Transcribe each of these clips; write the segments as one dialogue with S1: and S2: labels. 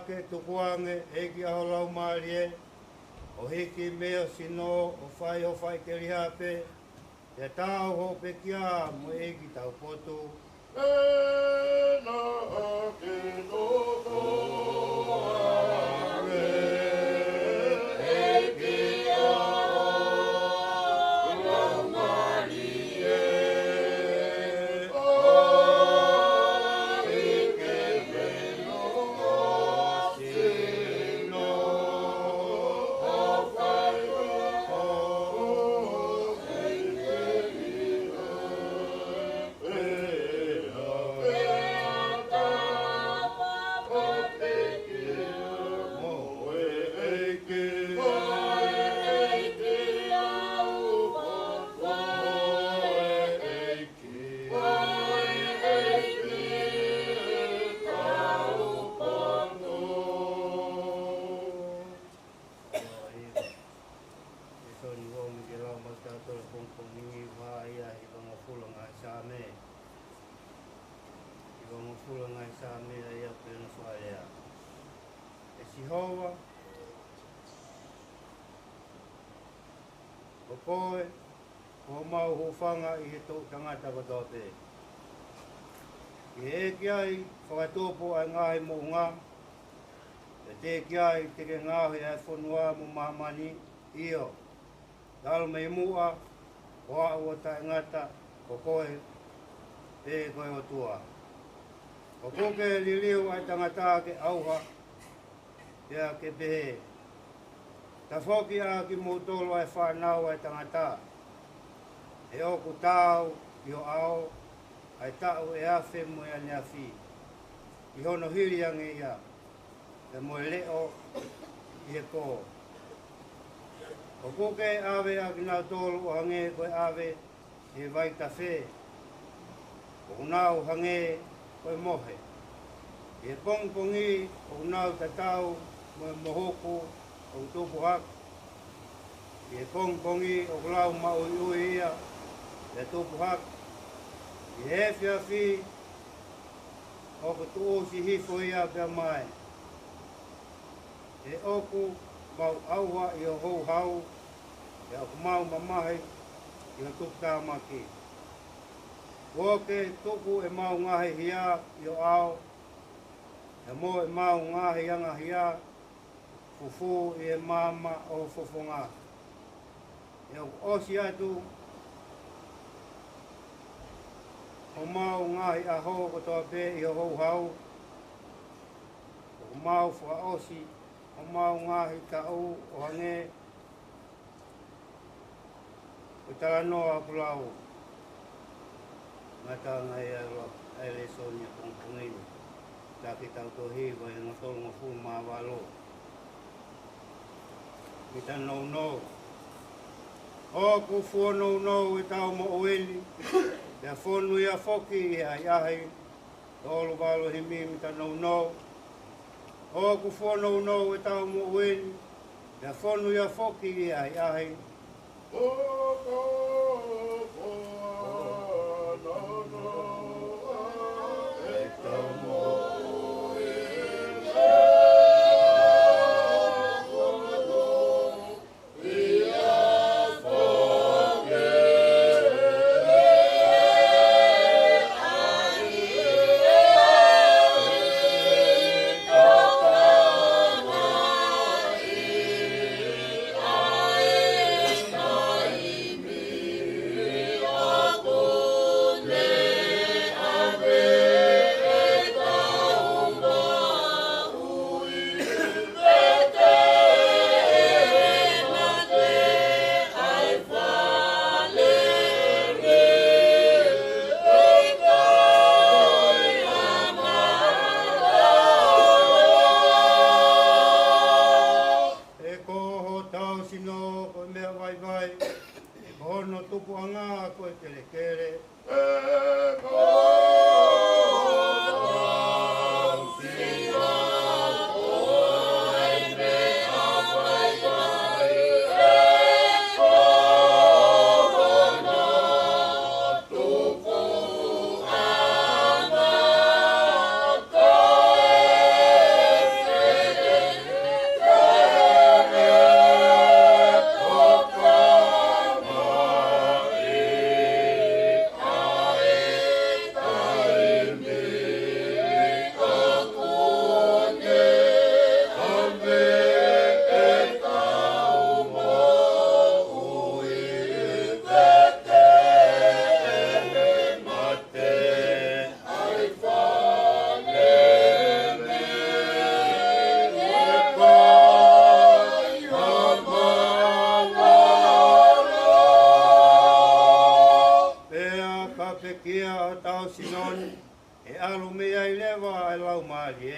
S1: ke tukuange e ki aho lau maari e. O hiki mea sino o whai ke rihape. Te tau ho pe kia mo e ki tau poto.
S2: E na ake no koange. Sihoa, o koe, o mau hufanga I he tō tangata watope. I he ki ai, whakatopo ai ngahi mo ngā, e te ki ai, te ke ngahi ai whanua mo mahamani, io. Dalo mei mua, o a ua ta ngata, o koe, e koe o tua. O koke liliu ai tangata ke auha, ia ke pehe. Ta whoki a ki mōtolo ai whanau ai tangata. E oku tāu, I o ao, ai tau e awhi mo ia nea whi. I hono hiri ange ia, e mo e leo, I he kō. O koke awe a ki nau tōlu o hange koe awe, e vai ta whē. O nau hange koe mohe. E pongpongi o nau tatau, mo e mohoko o tupu hak. I e pongpongi o lau mau ui ia, e tupu hak. I he whiawhi o ko tuo si hifo ia pia mai. E oku mau auha I o hou hau, e oku mau mamahi I o tupu tāmaki. Woke tupu e mau ngahi hia I o ao, e mo e mau ngahi anga hia, fufu I e mama o fufunga. E o osi atu, o mau ngahi aho ko toa pe I o hou hau, o mau fua osi, o mau ngahi tau o hange, o tala noa pulau. Ngata ngai ai le sonia pungpungini. Taki tau tohi vai ngotol ngofu mawalo. Kita no. O ku fua no I tau mo oeli. Ia fonu ia foki ia iahi. Tolu valo himi mita no. O ku fua no I tau mo oeli. Ia fonu ia foki ia iahi.
S1: pe kia o tau sinoni, e alu mea I lewa e lau maari e.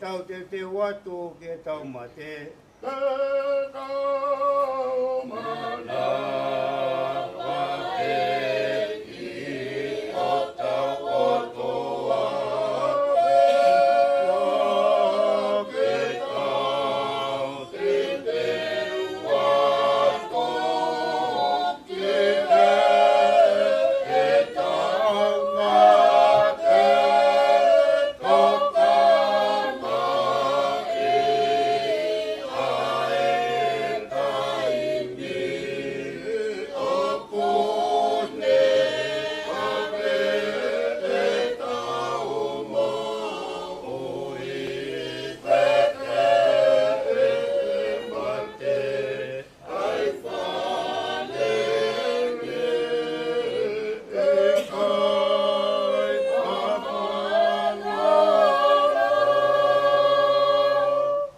S1: Tau te watu ke tau mate. Tau mana wate ki o tau o toa. Ke tau te watu ke tau mate.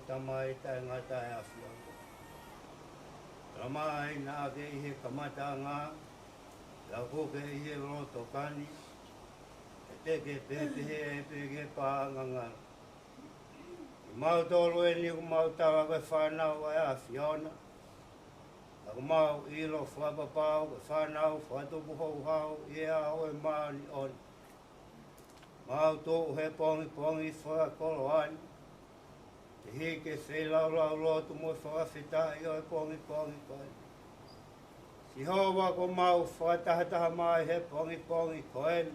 S1: Tamai tai ngata e awhia. Ramai nā ke ihe kamata ngā, lau koke ihe roto kani, e teke pepehe e peke pānganga. I mau tolu e ni ku mau tawa koe whanau e awhiona, a ku mau ilo whapapau koe whanau, whatupu hou hau, i a oe maani oni. Mau tō he pongi pongi whakakolo ani, Te heke se lau lau lotu mo whakawhitai o e pongi pongi koe. Si hoa ko mau whakatahataha mai he pongi pongi koe.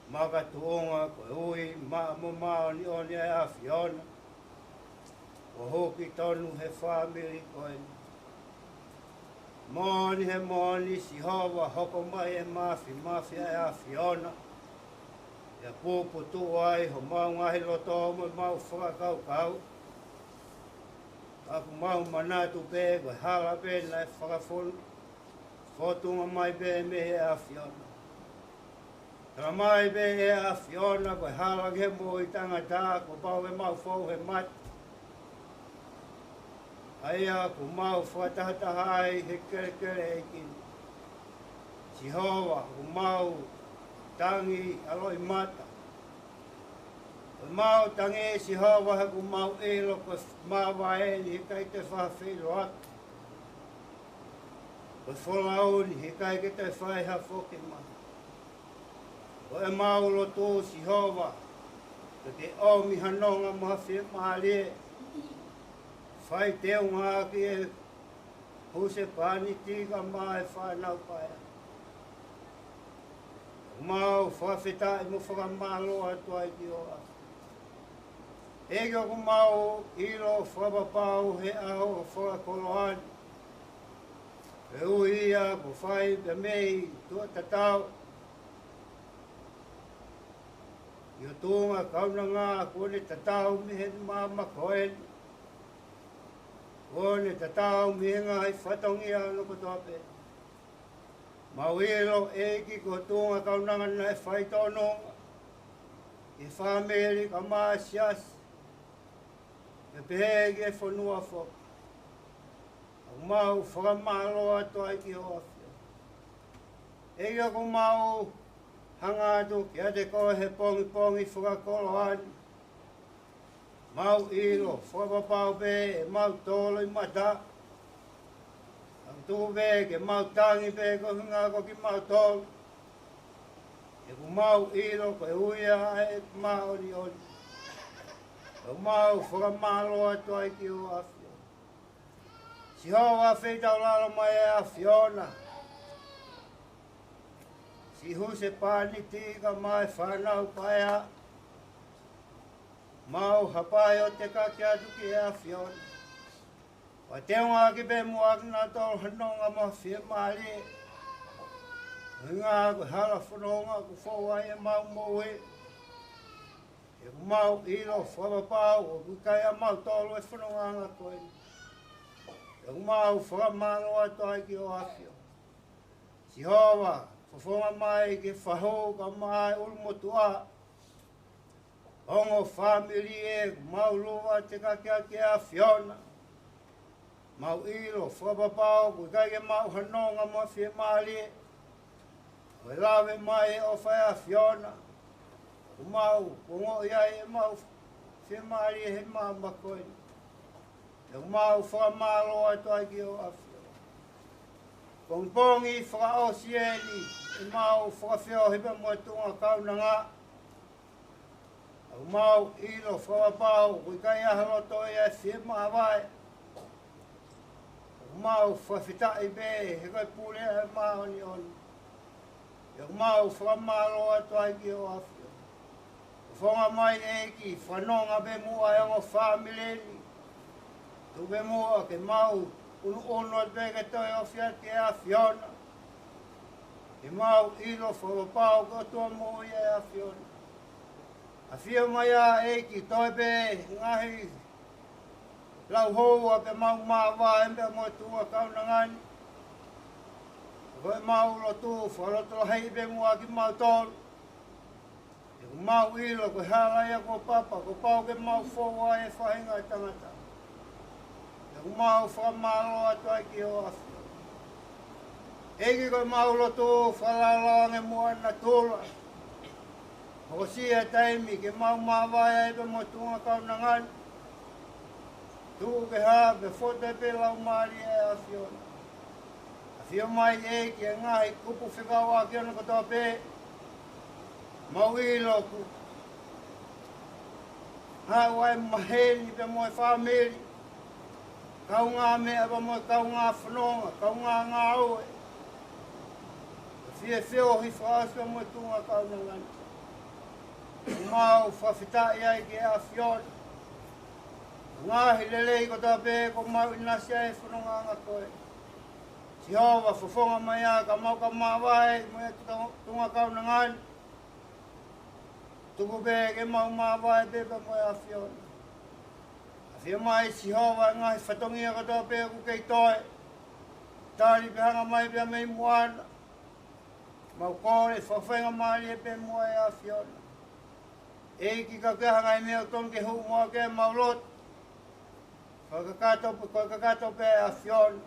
S1: Maka tuonga koe ui, mo mao ni o ni e awhiona. O hoki tonu he whamiri koe. Moni he moni si hoa hoko mai e mafi e awhiona. Ia pōpo tō ai, ho mau ngahi loto mo mau whakakau kau. Aku mau manatu pē, koe hala pē nai whakafonu. Whotunga mai pē me he awhiona. Tara mai pē he awhiona, koe hala ke mo I tangata, ko pau he mau whau he mat. Aia, ko mau whakatahataha ai he kere ekini. Si hoa, ko mau tangi aloi mata. O mau tangi si hawa haku mau elo ko mawa e ni kai te whawhilo atu. O wholau ni he kai ke te whai ha whoke ma. O e mau lo tō si hawa. Ko te omi hanonga maha whi maale. Whai teo ngā ki e huse pani tika mai whanau paia. Mau whawhitai mo whakamalo atu ai ki oa. Ege o mau ilo whapapau he aho o whakakoloani. E ui ia ko whai pe mei tua tatau. I o tōnga kauna ngā kone tatau mihe mama koeni. Kone tatau mihe ngā i whatongi ano ko tope. Mawilo eki ko tōnga kaunanga na e whaitononga. I whameri ka maasiasi. E pehege e whanua whok. Au mau whakamalo atu ai ki hoafia. Egi ako mau hanga atu ki ate koe he pongi whakakolo ani.
S2: mau ilo, whakapau pe, mau tolo i mata. Ang tube ke mau tangi pe, ko hunga ko ki mau tolo. E ku mau ilo, ko e uia e mau ni oli. O mau whakamalo atu ai ki o awhio. Si hoa whetau lalo mai e awhiona. Si huse pani tika mai whanau paia. Mau hapai o te kake atu ki e awhiona. Wa te unga ki pe muakina tol hanonga ma whia maari. Hinga ku hala whanonga ku whawai e mau moe. E ku mau ilo whakapau o ku kai a mau tolo e whanonga anga koe. E ku mau whakamalo atu ai ki o awhio. Si hoa, whawhonga mai ki whaho ka mai ulmotua. Ongo family e mau lua te kakea ke a Fiona. Mau ilo, whapapau, ku kai ke mau hanonga mo whia maari. O lawe mai o whai a Fiona. Ku mau, kungo iai e mau whia maari he mau makoini. E ku mau whakamalo atu ai ki o a Fiona. Pongpongi whakaosieni, e mau whakawhio hipa mo tunga kaunanga. Au mau ilo whawapau, kui kai ahaloto e a whia maawai. Au mau whawhitai be, he kai pule e mau ni oni. Au mau whakamalo atu ai ki o awhio. Whonga mai e ki, whanonga be mua e ongo whamileni. Tu be mua ke mau, unu ono e be ke toi o whia ke a Fiona. Ke mau ilo whawapau kotua mo e a Fiona. A whia mai a e ki toi pe ngahi lau hou a pe mau maawa e mea mo tua kaunangani. Koe mau lo tu whaloto hei pe mua ki mau tolu. E ku mau ilo koe hala ia ko papa, ko pau ke mau whoa e whahinga i tangata. E ku mau whamalo atu ai ki o awhio. Eki koe mau lo tu whalalange mua na tula. Ho sia taimi ke mau mawai e pe mo tunga kaunangani. Tu ke ha pe fote pe lau maari e a Fiona. A whia mai e ki e ngahi kupu whikawa ki ona katoa pe. Mau ilo ku. Ha wai maheni pe mo e whameri. Kaunga mea pa mo e kaunga whanonga, kaunga ngā oe. A whia whio hi whaasua mo e tunga kaunangani. Mau whawhitai ai ki a Fiona. Ngahi lelei ko tā pē ko mau inasi ai whanonga anga koe. Si hawa whawhonga mai a ka mau ka mawai mo e tunga kaunangani. Tuku pē ke mau mawai pepa mo e a Fiona. A whia mai si hawa ngahi whatongia ko tā pē ku kei toi. Tāri pehanga mai pia mei moana. Mau kore whawhenga mai e pē mo e a Fiona. E ki ka kehanga i mea ton ke hu mua ke maulot. Koe kakato pe a Fiona.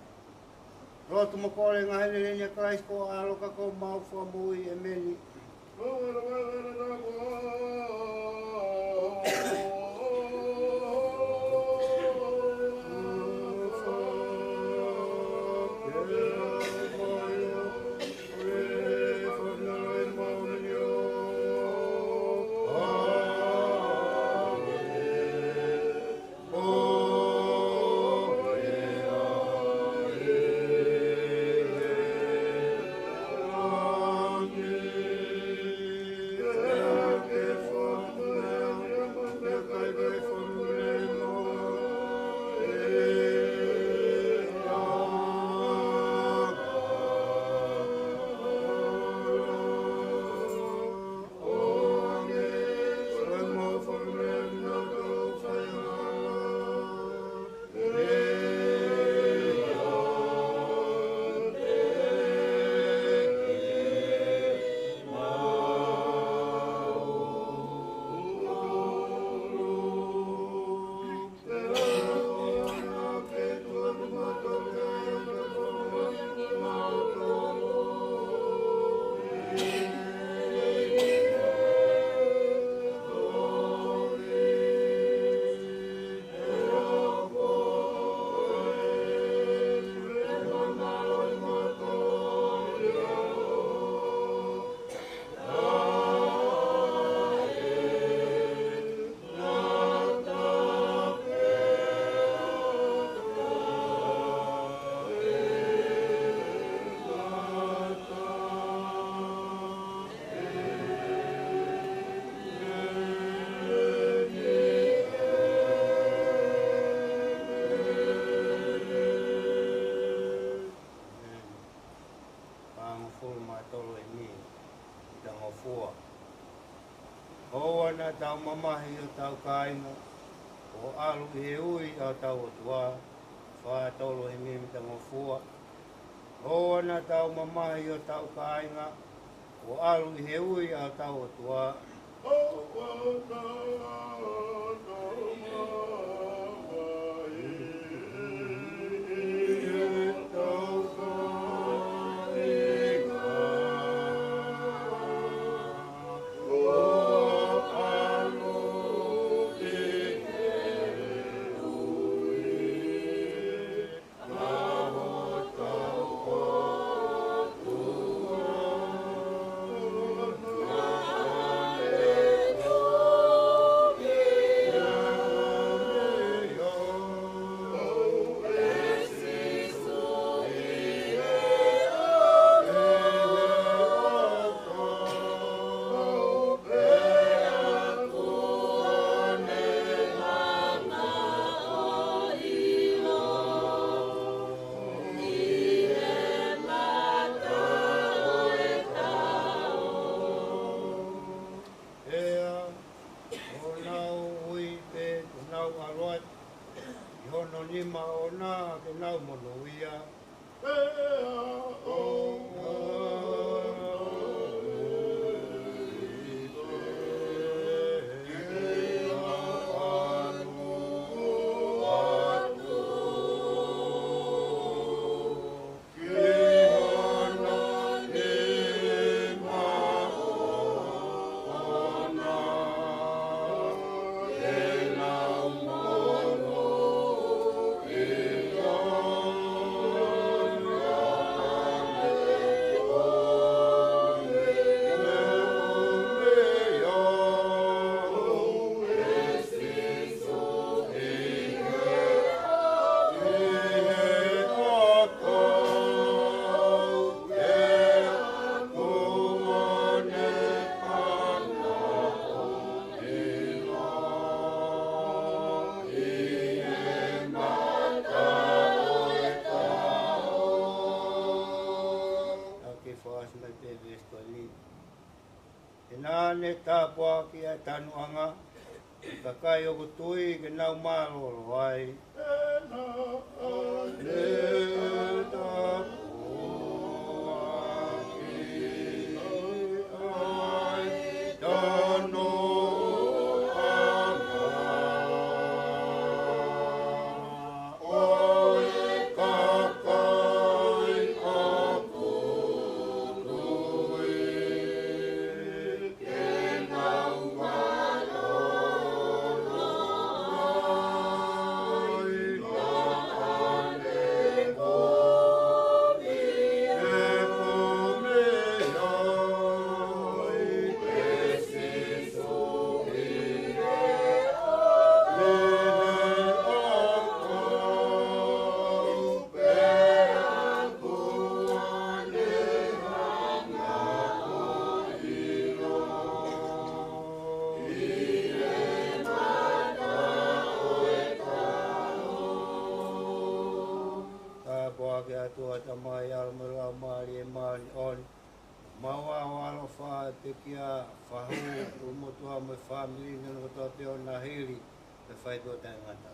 S2: Rotu mo kore ngā hele ni a Christ ko aloka ko mau whamui e meni.
S1: For
S2: tau mamahi o tau kāinga, o alu I he ui a tau o tua, wha tolo he mimi tango fua. O ana tau mamahi o tau kāinga, o alu I he ui a tau o tua. Lima o nā ke nau mono ia. Ne tāpua ki a tanuanga, ka kai o kutui ke nau māloro ai. Ne tāpua ki ai tanuanga, oi ka kai a kutui. Tua tamai almara mari mani on mawa walo fa te kia fahu umotua me family no to te ona hili te fai do tangata.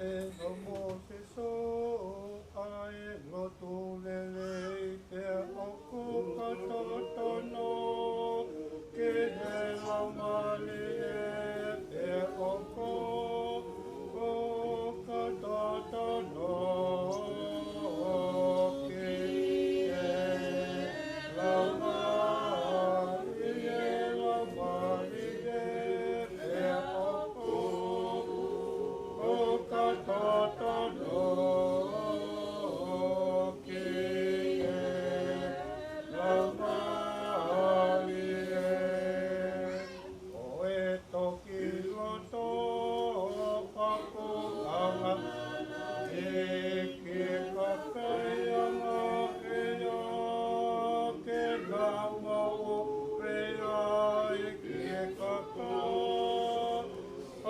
S2: e homo se so ai lotu lele te oku katotono ke he lamale te oku o katotono ke he lamale te oku o katotono ke he lamale o e toki loto aku anga e ke kakaianga e a ke ngama o rea e ke kaka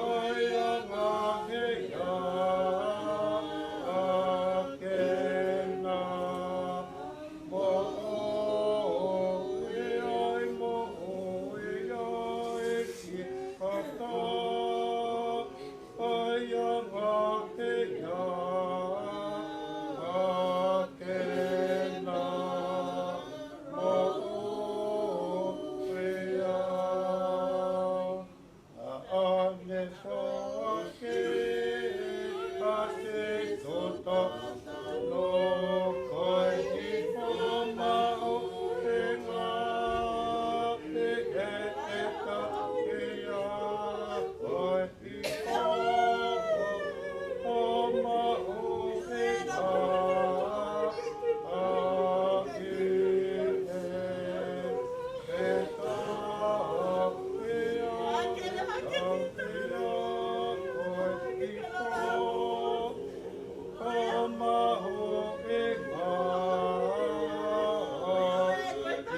S2: ai anga he a ke na mo e ai mo e ai ke kaka ai anga he a ke na mo e ai ane soake ate tota no koe i whama o te ngā e e ka e a koe i whama o e a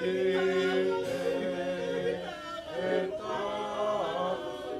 S2: e ta e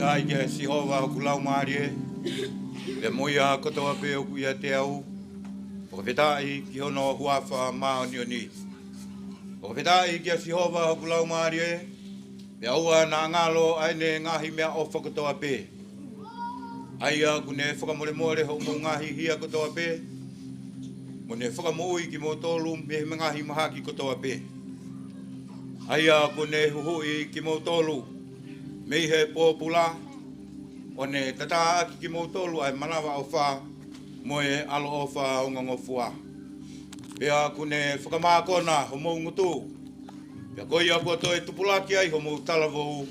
S3: ai ke si hova ku lau marie. Le moia kotoa pe o ia te au. O vetai ki hono huafa maonioni. O vetai ki si hova ku lau marie. Me aua na ngalo ai ne ngahi mea o whakatoa pe. Aia ku ne whakamore more ho mo ngahi hia kotoa pe. Mo ne whakamoi ki mo tolu me ngahi maha ki kotoa pe. Aia ku ne huhui ki mo tolu. Mei he pōpula. O ne tata aki ki mo tolu ai manawa o wha. Mo e alo o wha o ngangofua. Pea ku ne whakamākona ho mo ngutu. Pea koi a kua toi tupulaki ai ho mo talavou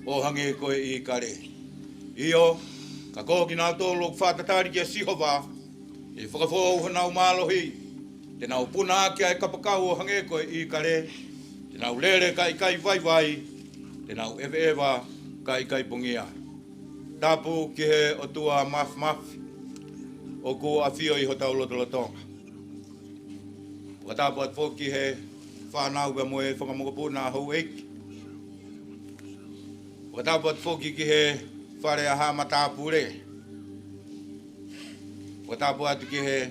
S3: o hange koe I kare. Io, ka kōki nā tōlu whātatari kia sihova, e whakafōu hanau mālohi, te nau puna aki ai kapakau o hange koe I kare, te nau lere ka ikai vai, te nau ewa ka ikai pungia. Tāpu ki he o tua maf, o ko a whio I hotau lotolotonga. Watapu at fōki he whanau ka moe whakamokopuna hau eiki. Watapu at fōki ki he whare aha matāpure. Watapu atu ki he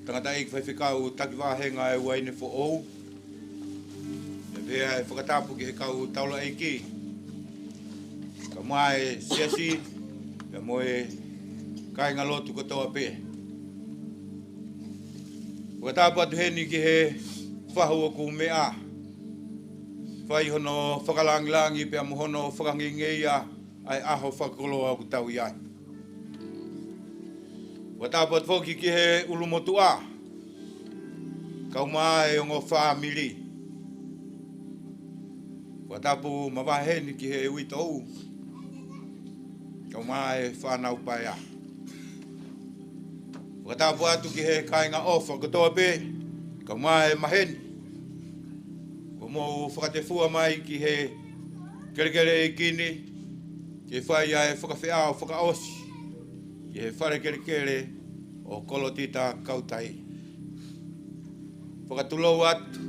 S3: tangata eiki whaiwhikau takiwahenga e waine fo ou. E pēa e whakatapu ki he kau taula eiki. Ka mai siasi, ka moe kainga lotu katoa pē. Watapu atu heni ki he whahu o ku mea. Whai hono whakalangilangi pia mohono whakangingeia ai aho whakoloa ku tau iai. Watapu atu whoki ki he ulumotua. Kau mai o ngō whamiri. Watapu mawaheni ki he uitou. Kau mai whanau paia. Watapu atu ki he kainga ofa katoa pē. Kau mai maheni. Ko mo whakatefua mai ki he kerekere e kini. Ki whai ai whakawhea o whakaosi. Ki he whare kerekere o kolotita kautai. Whakatulou atu.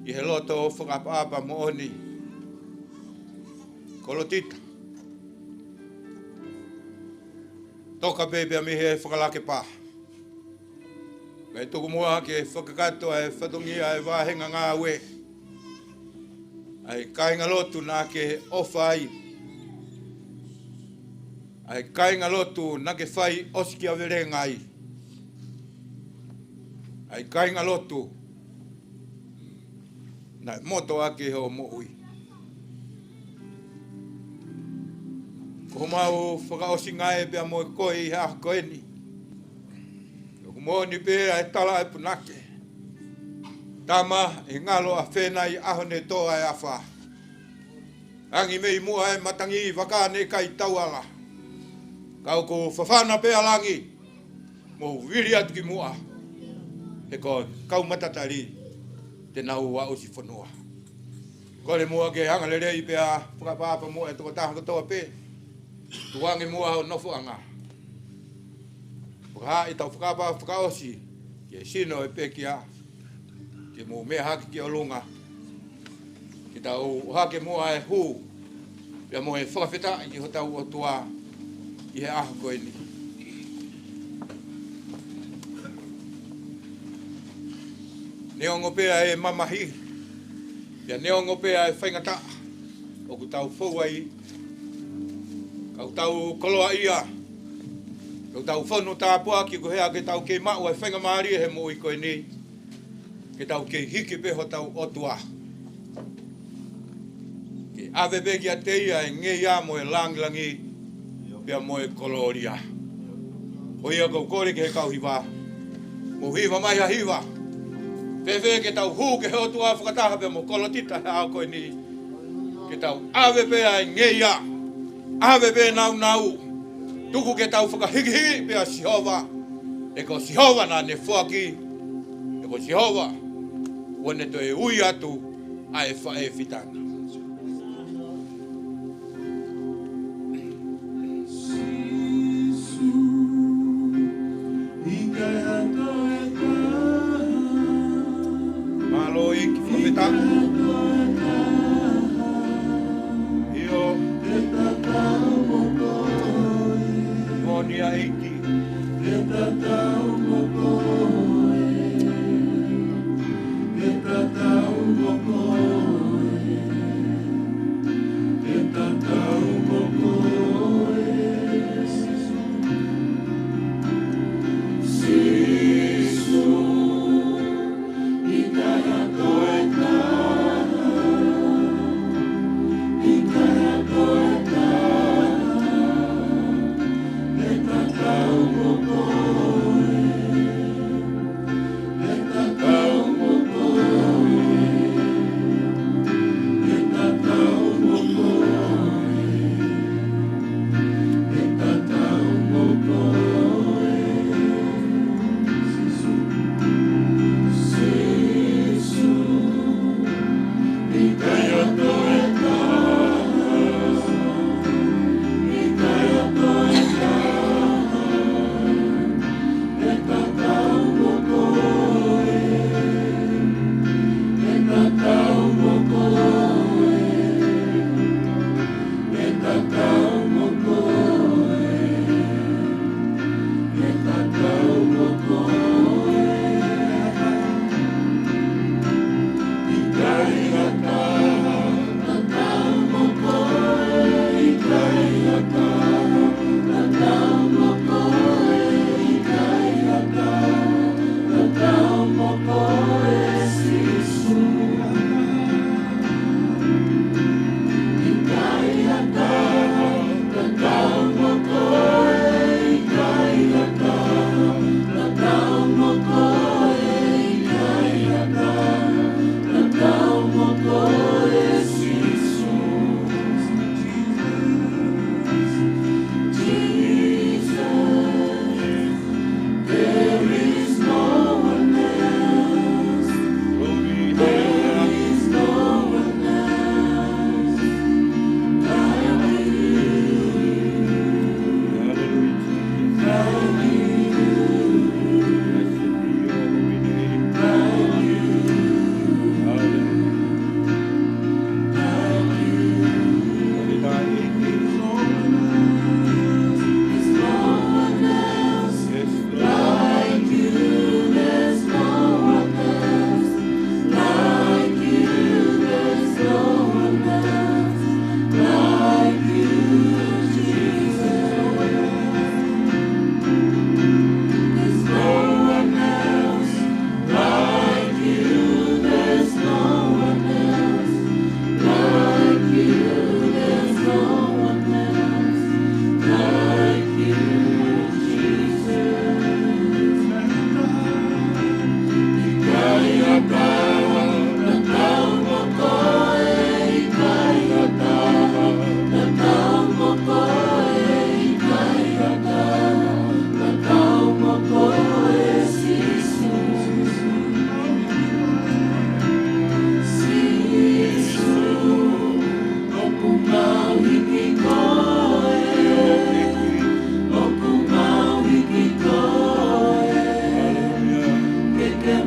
S3: I he loto o whakapapa mooni. Kolotita. Toka bebe a mi he whakalake pā. Kai tuku mua ke whakakato ai whatongi ai wāhenga ngā we. Ai kainga lotu nā ke ofa ai. Ai kainga lotu nā ke whai oski a verenga ai. Ai kainga lotu nā moto ake ho moui. Ko mau whakaosi ngai pia mo koe I ha koeni. Mōni pēra e tala e punake. Tama e ngalo a whenai aho ne toa e awha. Angi mei mua e matangi wakane kai tauala. Kau ko whawhana pēa langi. Mō wiri atu ki mua. He ko kau matatari te nau wa osi whanua. Kore mua ke hangalerei pēa whakapapa mua e toko taha katoa pē. Tuangi mua o nofo anga. Ha I tau whakapa whakaosi ke sino e pekia ke mo mea haki ki o lunga ki tau hake mua e hu pia mo e whakawheta I ho tau o tua I he aho koe ni. Neongo pēa e mamahi pia neongo pēa e whaingata o ku tau whauai kau tau koloa ia. Kau tau whanu tāpua ki ko hea ke tau kei mau e whainga maari he mo I koe ni. Ke tau kei hiki peho tau otua. Ke awewe ki a teia e ngeia mo e langilangi pia mo e koloria. Hoia kau kore ke he kau hiwa. Mo hiwa mai ha hiwa. Pewe ke tau hu ke he otua whakataha pia mo kolotita he ao koe ni. Ke tau awewe e ngeia. Awewe nau. Tuku ke tau whakahiki pia Sihova. E ko Sihova nā ne whuaki. E ko Sihova. Wane to e ui atu a e wha e whitana. Malo I ki whawhetana. Io.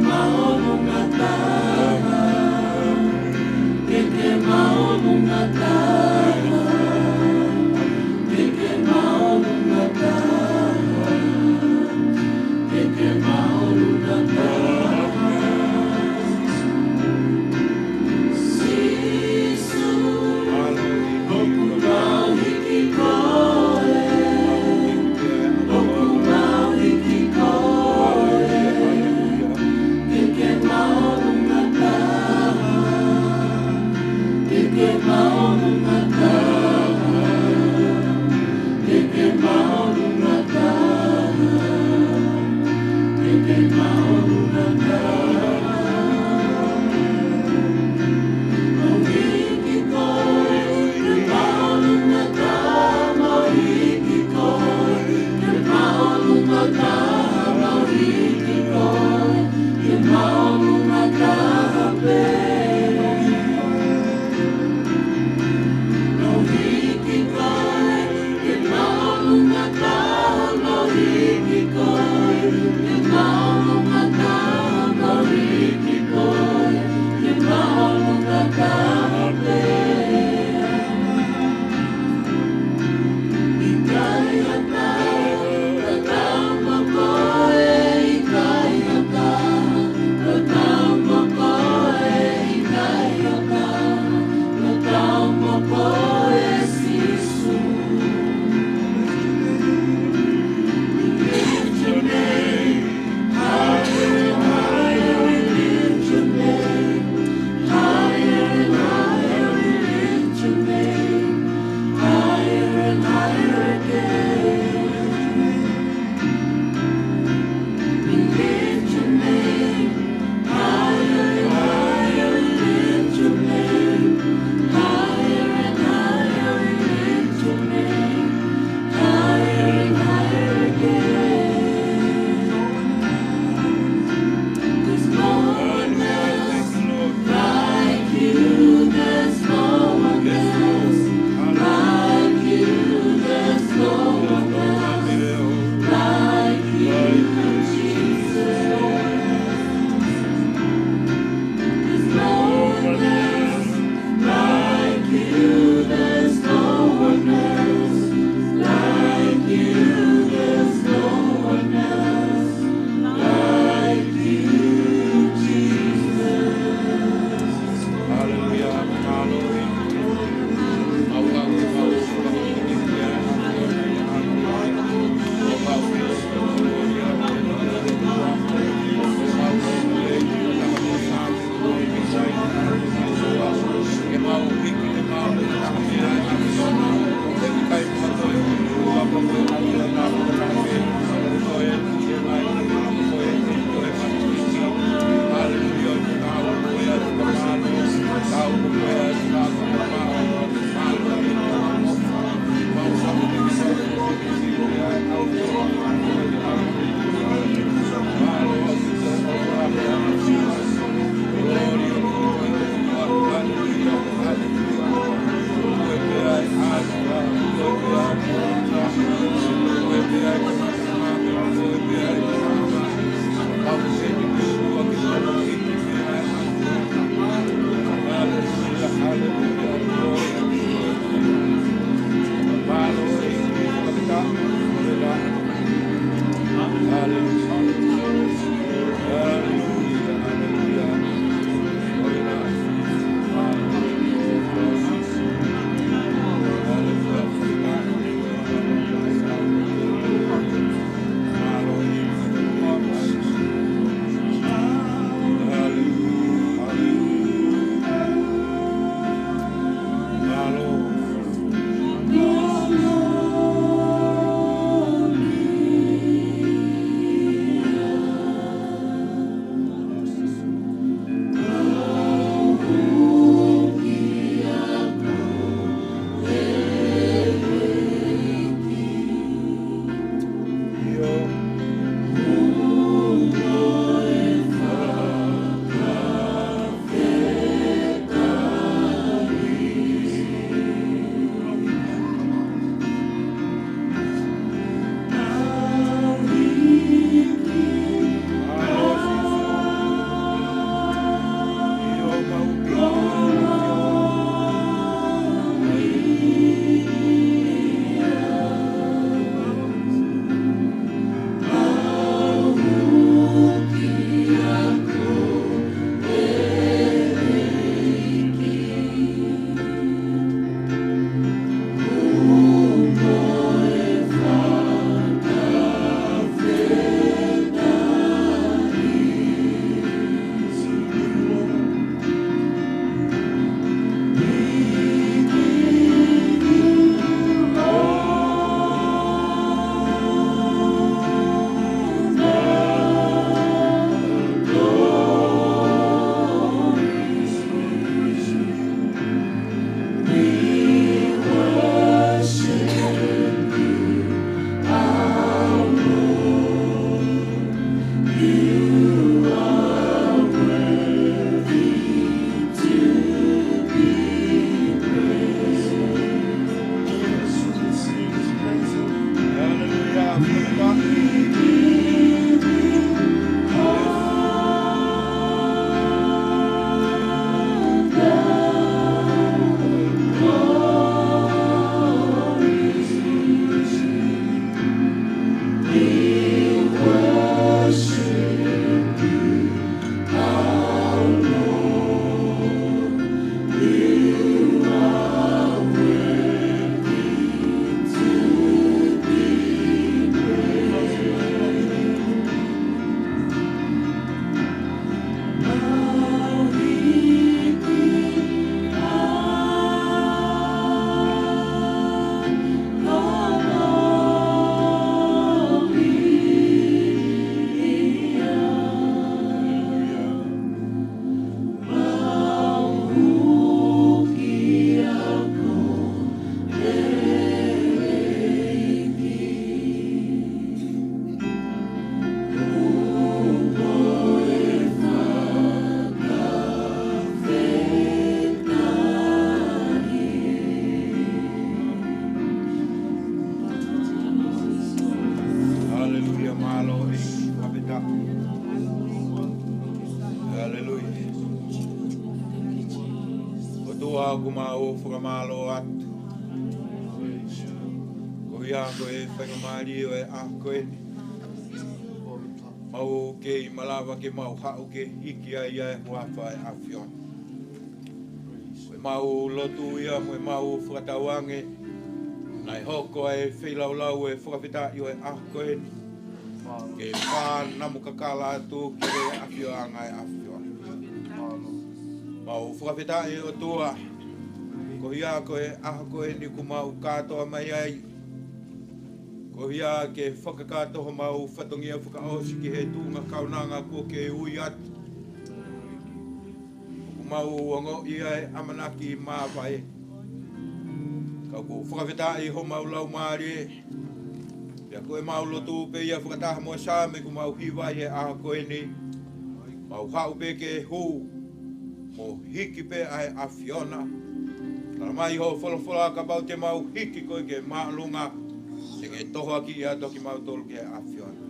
S4: Maono ngata
S3: Haleluia. O tua kuma o whakamalo atu. Ko ia ko e whakamari o e a koe ni. Mau ke malawa ke mau hau ke hiki ai e huafa e awhiona. Koe mau lotu ia mo e mau whakatauange. Nai hoko e whilaulau e whakawhita i o e a koe ni. Ke wha namu kakala atu ke re awhioanga e awhiona. Mau whakawhita i o tua. Ko ia ko e aha koe ni ku mau katoa mai ai. Ko ia ke whakakatoho mau whatongia whakaosi ki he tūnga kaunanga ko ke ui atu. Ku mau ongo ia e amanaki i māwhae. Ka ku whakawhetai ho mau lau maari e. Pea koe mau lotu pe ia whakataha mua sāme ku mau hiwai e aha koe ni. Mau hau pe ke hū. Mo hiki pe ai a Fiona. Tara mai ho wholofola ka bau te mau hiki koe ke maalunga. Ke toho aki ia toki mau tolu ke awhiona.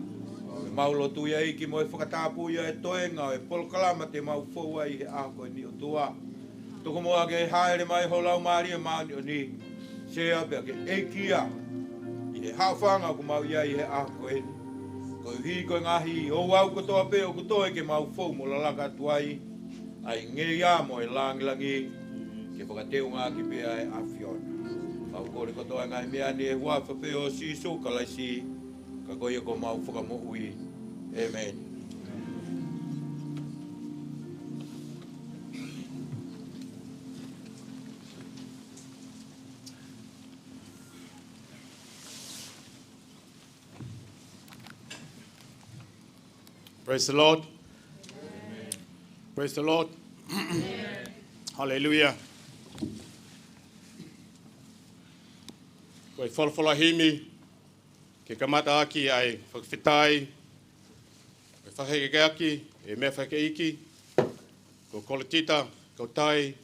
S3: Mau lotu ia iki mo e whakatapu ia e toenga e polokalama te mau whaua i he ako ni o tua. Toko moa ke haere mai ho lau maari e maani o ni. Sea pia ke eikia. I he hawhanga ku mau ia i he ako e ni. Ko hi koe ngahi o wau kotoa pe o kotoa ke mau whau mo lalaka tuai. Ai nge ia mo e langilangi ke whakateu ngā ki pia e awhiona. Au kore kotoa ngai mea ni e huafa pe o sisu kalaisi ka koe ko mau whakamo ui. Amen.
S4: Praise the Lord. Amen. Praise the Lord. Hallelujah. Koe whalawhala himi, ke kamata aki ai whakawhitai, koe whakeke aki, e mea whake iki, ko koletita, ko tai,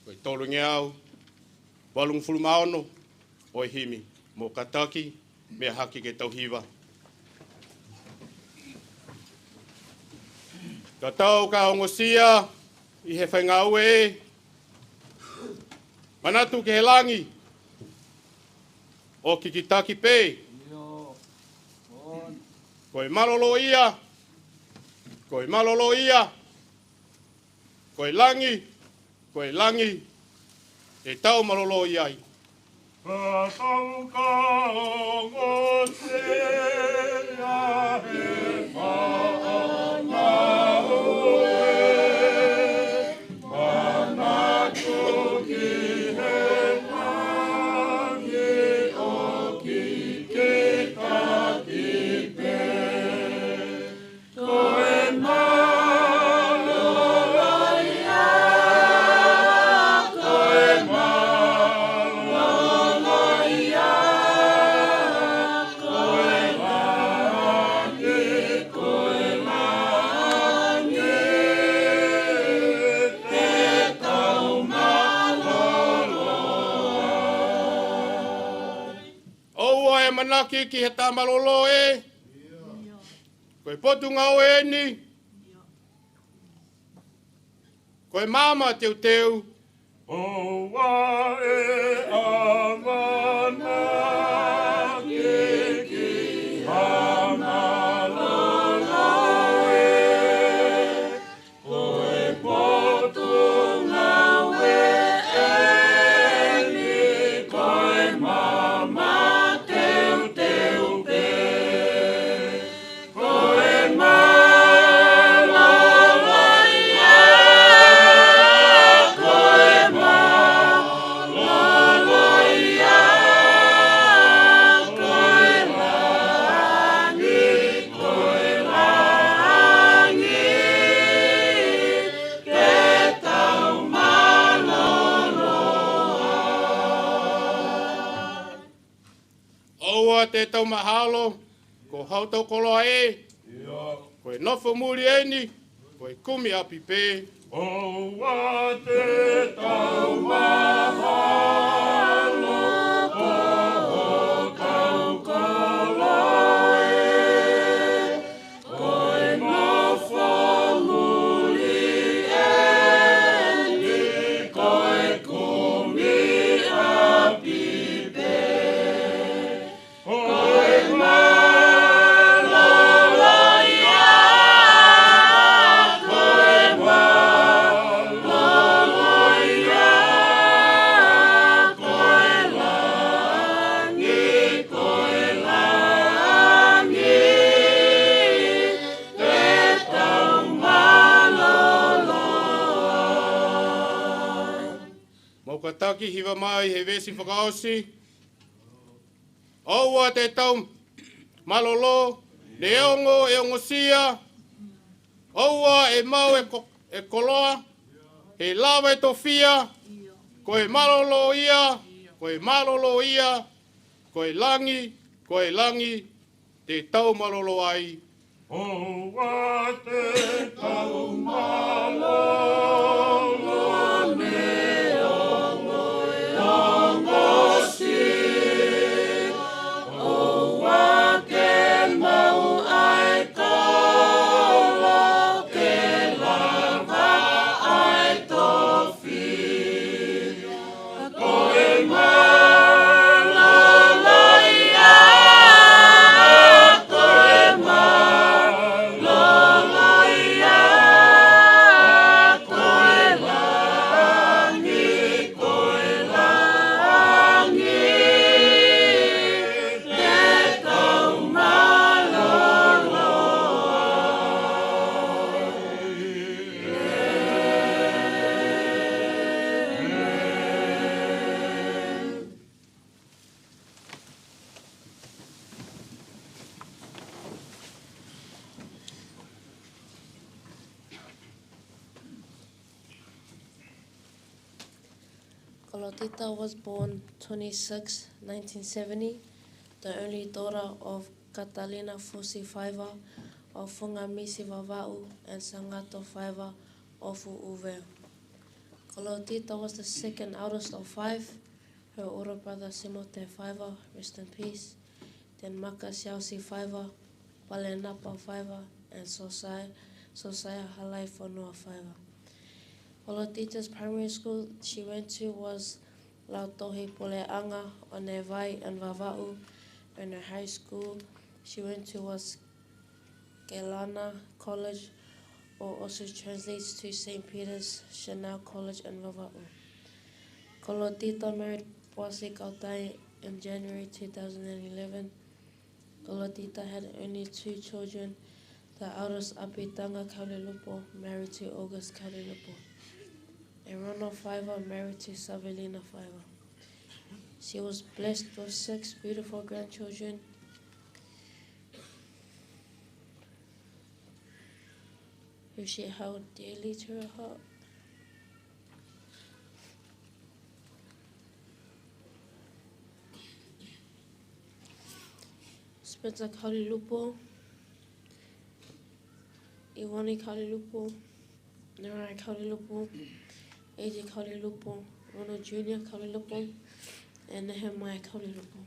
S4: koe tolungi au, walungu fulu maono, oi himi, mo kataki, mea haki ke tauhiwa. Ka tau ka ongosia, i he whaingau e, manatu ke he langi, o kikitaki pe. Koe malolo ia. Koe malolo ia. Koe langi. Koe langi. E tau malolo iai.
S2: Ka tau ka ongosia he whaangau e. Manatu ki he
S4: manaki ki he tamalolo e. Koe potu ngau e ni. Koe mama teu teu.
S2: O wa e amana ki hamalolo e. Koe potu ngau e ni. Koe mama
S4: te tau mahalo, ko hautau koloa e, koe nofo muri e ni, koe kumi api pe.
S2: O wa te tau mahalo, ko hautau koloa e, koe nofo muri
S4: pataki hiwa mai he vesi whakaosi. Oua te tau malolo, ne eongo sia. Oua e mau e koloa, he lawa e tofia, koe malolo ia, koe malolo ia, koe langi, te tau malolo ai.
S3: Oua te tau malolo ne ongo si. Oua ke mau ai kolo, ke lava ai tofi. Koe malolo ia, koe malolo ia, koe langi, te tau malolo
S5: Kolotita was born 26, 1970, the only daughter of Catalina Fusi Faiva of Fungamisi Vava'u and Sangato Faiva of U'uveo. Kolotita was the second eldest of 5. Her older brother Simote Faiva, rest in peace, then Makasiausi Faiva, Palenapa Faiva, and Sosai Halai Fonua Faiva. Kolotita's primary school she went to was Lautohi Pole'anga on Nevai and Vava'u, and her high school she went to was Kelana College, or also translates to St. Peter's Chanel College and Vava'u. Kolotita married Boase Kautai in January 2011. Kolotita had only 2 children. The eldest Apitanga Kaulilupo married to August Kaulilupo, and Ronald Faiva married to Savelina Faiva. She was blessed with 6 beautiful grandchildren. Who she held dearly to her heart. Spencer Kaulilupo, Iwani Kaulilupo, Narai Kaulilupo, AJ Kaulilupo, Ronald Jr. Kaulilupo, and Nehemiah Kaulilupo.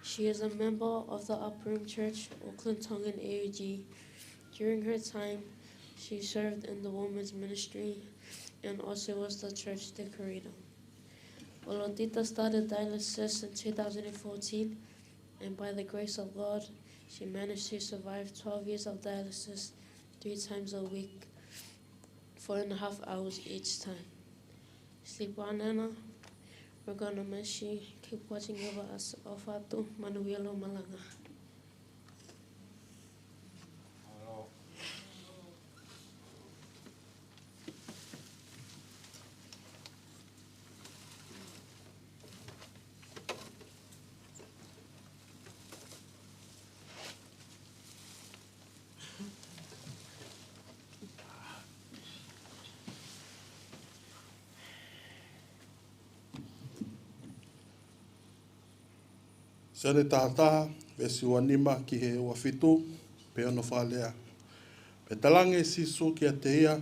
S5: She is a member of the Upper Room Church, Auckland Tongan AUG. During her time, she served in the women's ministry and also was the church decorator. Kolotita started dialysis in 2014, and by the grace of God, she managed to survive 12 years of dialysis 3 times a week, 4.5 hours each time. Sleep well, Nana. We're gonna miss you. Keep watching over us. Ofatu Manuelo Malanga.
S6: Sere tātā, vesi wanima ki he ua fitu, pe ono whalea. Pe talange sisu ki a te ia,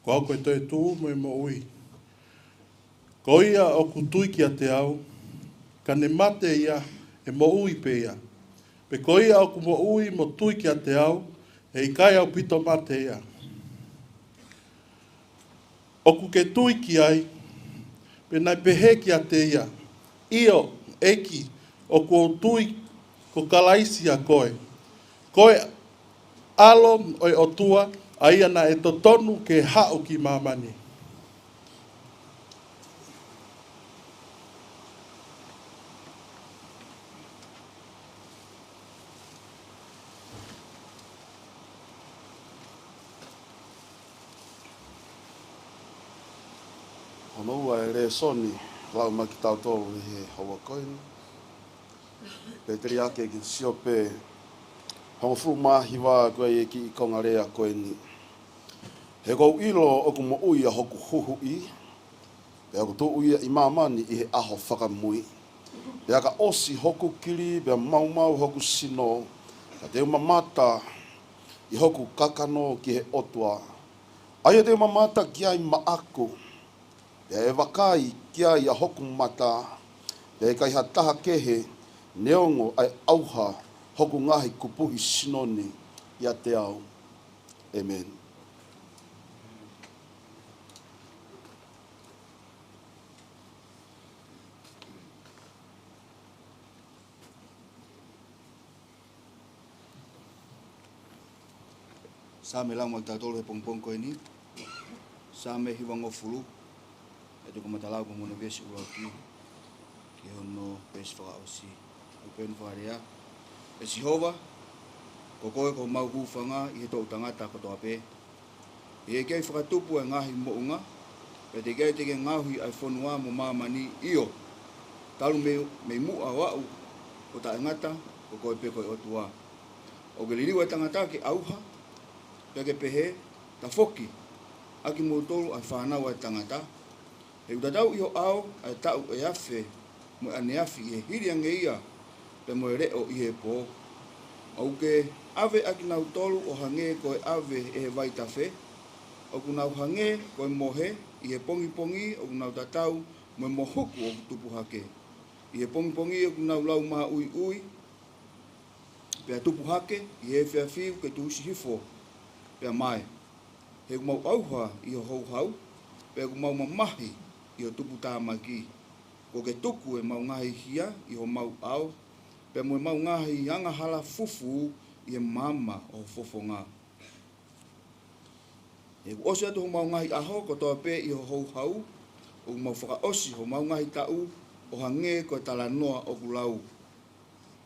S6: ko au koe toi tū mo mo ui. Ko ia o kutui ki a te au, ka ne mate ia e mo ui pe ia. Pe ko ia o ku mo ui mo tui ki a te au, e i kai au pito mate ia. O ku ke tui ki ai, pe nai pehe ki a te ia, io, eki, o ko tui ko kalaisi a koe. Koe alo oi o tua, a ia na e totonu ke hao ki mamani.
S7: Ono ua e re soni, lau ma ki tau tolu i he hawa koini. Pe teri ake ki sio pe, hongo fu mahi wā koe e ki i konga rea koe ni. He kou ilo o ku mo uia hoku huhu i, pe aku tu uia i mamani i he aho whakamui. Pe aka osi hoku kiri, pe mau mau hoku sino, ka te umamata i hoku kakano ki he otua. Aia te umamata ki ai maaku, pe e wakai ki ai a hoku mata, pe e kai hataha kehe, neongo ai auha hoku ngahi kupuhi sinoni ia te au. Amen.
S8: Sa me lau ta tolu he pongpong ko ini. Sa me hiwango fulu. E tu kumatalau ko mona vesi ulau ki. Ki hono pes fa osi. O pen faria. E Jehova ko koe ko mau hufanga i he tau tangata ko to ape. E kei whakatupu e ngahi mo unga. Pe te kei teke ngahi ai whanua mo mamani io. Talu me mua wau ko ta ngata ko koe pe koe otua. O ke liriwa tangata ki auha. Peke pehe, ta foki, aki mo tolu ai whanau ai tangata. He utatau iho au, ai tau e afe, mo ane afi i he hiri ange ia, pe mo e reo i he po. Au ke ave aki nau tolu o hange koe ave e he vai tafe, o ku nau hange koe mohe, i he pongi pongi, o ku nau tatau, mo e mohuku o ku tupu hake. I he pongi pongi, o ku nau lau maha ui ui, pe a tupu hake, i he whea whiu ke tuhusi hifo, pea mai. He kumau auha i o hou hau, pea kumau mamahi i o tupu tāmaki. Ko ke tuku e mau ngahi hia i o mau au, pea mo e mau ngahi i anga hala fufu i e mama o fofo ngā. He ku osi atu ho mau ngahi aho ko toa pe i o hou hau, o kumau whaka osi ho mau ngahi tau o hange ko tala noa o kulau.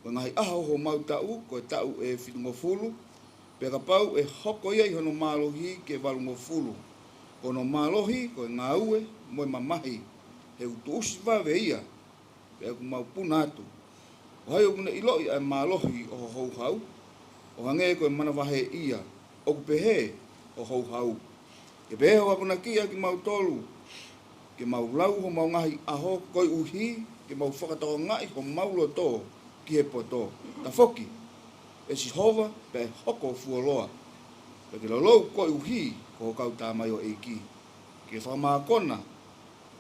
S8: Ko ngahi aho ho mau tau ko tau e whitungo fulu, pe ka pau e hoko ia i hono mālohi ke walungo fulu. Kono mālohi ko e ngā ue mo e mamahi. He utu usi wawe ia. Pe aku mau puna atu. O hai o kuna iloi ai mālohi o hou hau. O hange ko e mana wahe ia. O ku pehe o hou hau. Ke pehe o apuna kia ki mau tolu. Ke mau lau ho mau ngahi aho koi uhi. Ke mau whakatoko ngai ho mau loto ki he poto. Ta foki. E Jehova pe hoko fuoloa. Pe ke lolou koe uhi ko kau tāmai o eiki. Ke whamakona,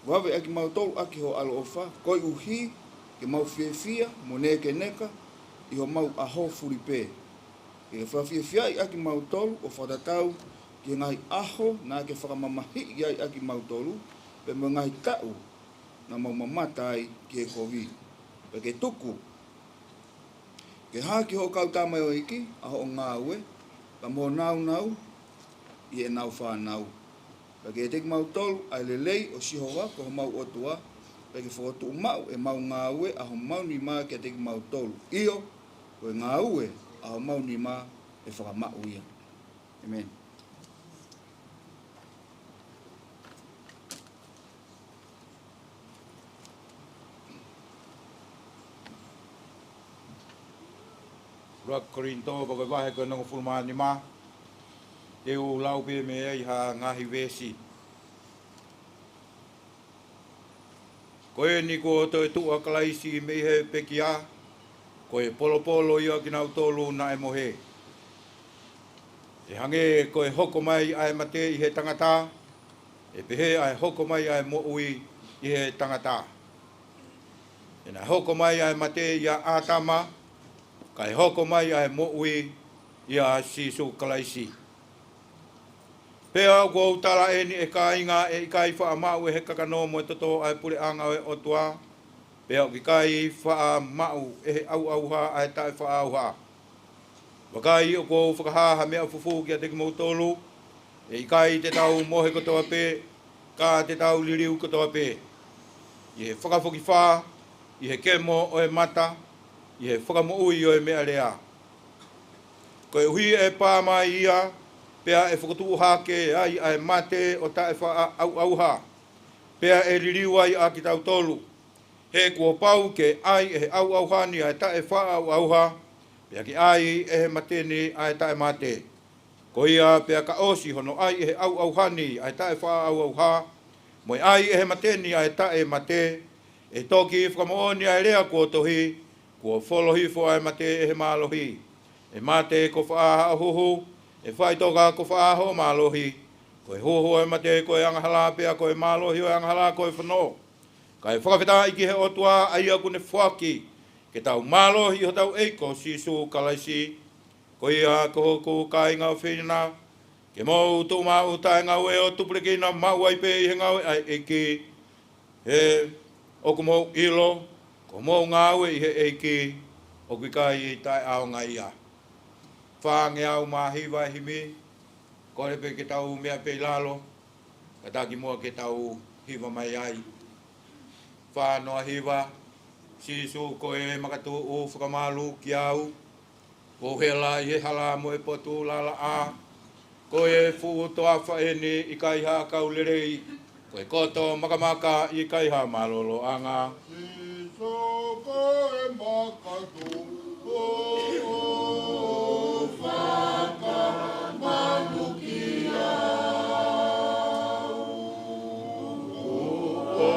S8: wawe aki mau tolu aki ho alo ofa, koe uhi ke mau whiewhia mo neke neka i ho mau aho furipe. Ke whiewhia i aki mau tolu o whatatau ke ngai aho na ke whakamamahi i ai aki mau tolu, pe mo ngai tau na mau mamatai ki e kovi. Pe ke tuku, ke haki ho kau tāmai o iki, aho o ngā ue, ka mo nau i e nau whanau. Pa ke teki mau tolu, ai lelei o Jehova ko ho mau otua, pa ke whakotu mau e mau ngā ue, aho mau ni mā ke teki mau tolu. Io, ko e ngā ue, aho mau ni mā e whakamau ia. Amen.
S3: Rak Korinto ko wahe ko nang fulmani ma. E o lau pe me ai ha ngahi vesi. Ko e ni ko to tu akalaisi me he pekia. Ko e polo ia ki nau tolu na e mohe. E hange ko e hoko mai ai mate i he tangata. E pehe ai hoko mai ai mo ui i he tangata. E na hoko mai ai mate ia atama. Kai hoko mai ai mo ui ia sisu kalaisi. Pea ko utala e ni e kainga e kai wha mau e he kakano mo e toto ai pule anga e otua. Pea ki kai wha mau e he au ha ai tai wha au ha. Wakai o ko whakahaha mea fufu ki a teki mautolu. E kai te tau mohe kotoa pe, ka te tau liriu kotoa pe. I he whakafoki wha, i he kemo o e mata, i he whakamoui o e mea rea. Ko e hui e pā mai ia, pea e whakatu hake ai ai mate o tae wha au ha. pea e liriu ai a ki tau tolu. He kua pau ke ai e au au hani ai ta e wha au au ha, pea ki ai e he mateni ai ta e mate. Ko ia pea ka osi hono ai e he au au hani ai ta e wha au au ha, moi ai e he mateni ai ta e mate, e toki whakamooni ai rea kua tohi, kua wholohi fo ai mate e he malohi. E mate ko wha huhu, e whai toka ko wha ho malohi, ko e huhu ai mate ko e angahala pea ko e malohi o e angahala ko e whanoo. Ka e whakawhita iki he otua ai aku ne whaki, ke tau malohi o tau eiko sisu kalaisi, ko ia ko ko kai ngau whina, ke mau tu mau tai ngau e o tupuriki na mau ai pe i he ngau ai eki, he o ko mau ilo, ko mau ngau e i he eki, o kui kai i tai ao ngai ia. Whange au mahi vai himi, ko re pe ke tau mea pe lalo, ka taki mua ke tau hiva mai ai. Whanoa hiva, sisu ko e makatu o whakamalu ki au, ko hela i he hala mo e potu lala a, ko e fu toa whaeni i kaiha kaulerei, ko e koto makamaka i kaiha malolo anga.
S9: Sisu ko e makatu o whakamalu ki au, ko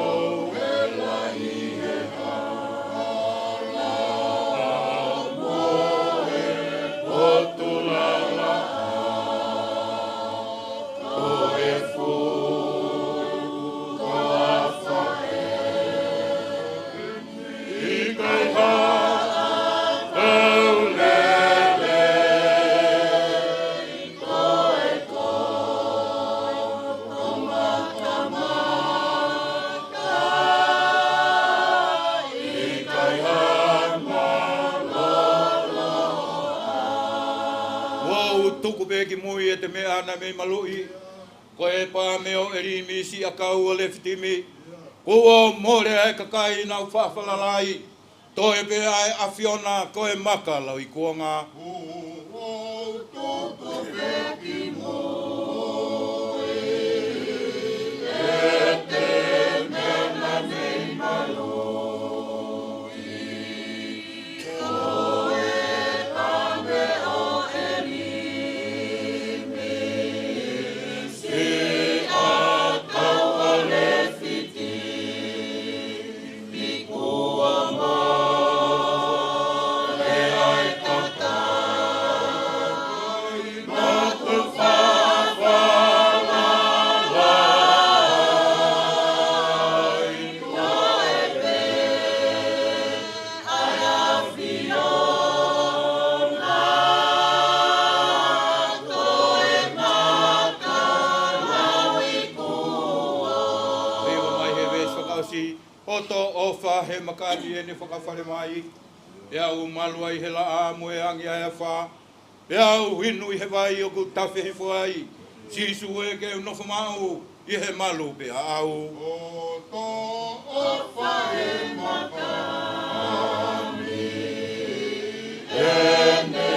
S9: hela i he hala mo e potu lala a, ko e fu toa whaeni i kaiha
S3: tuku pe ki mui e te mea ana me malui, ko e pā meo e rimi si a kau o le fitimi, ko o more ai kakai na whawhalalai, to e pe ai a Fiona ko e maka lau i kuanga.
S9: tuku pe ki mui e te mea na me malui, ko e pā meo
S3: he makani e ne whakawhare mai, e au malu ai he la a moe angi ai a wha, e au hinu i he vai o ku tawhi he whai, sisu e ke unofo mau i he malu pe au.
S9: O to o whae makani, e ne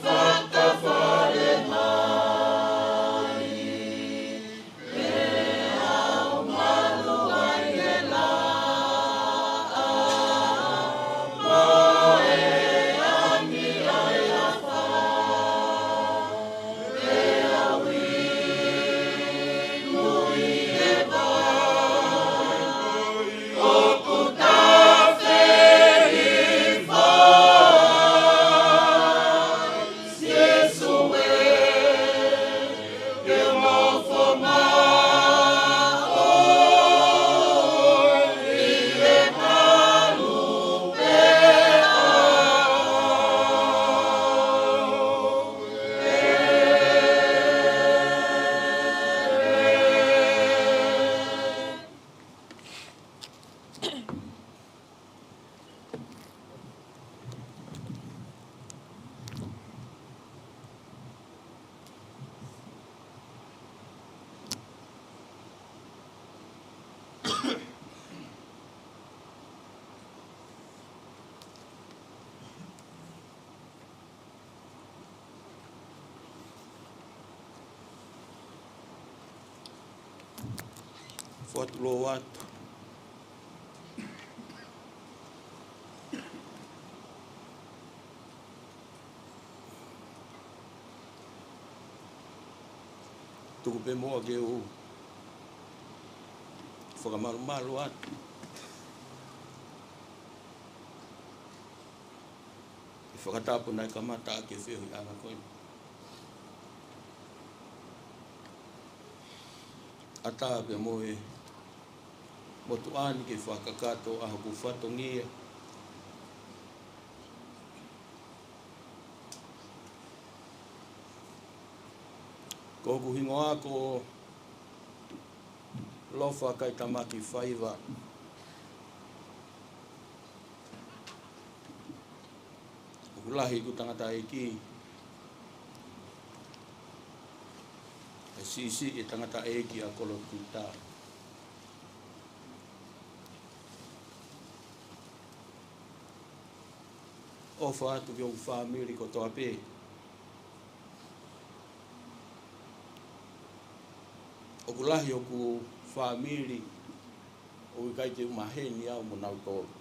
S9: whakawhare mai, e au malu ai he la o ku tawhi
S3: Whatulo atu. Tuku pe moa ke o. Whakamaru atu. E whakatapu nai kamata ke whiu i anga koe. Ata pe moe motu ani ke whakakato aho ku whatongia. Ko ku hingo ako lofa kai tamaki whaiva. Ku lahi ku tangata e ki. E sisi e tangata e ki a kolo tuta. Ofa atu ki o whamiri ko toa pe. O ku lahi o ku whamiri o i kai te umaheni au mo nau tōru.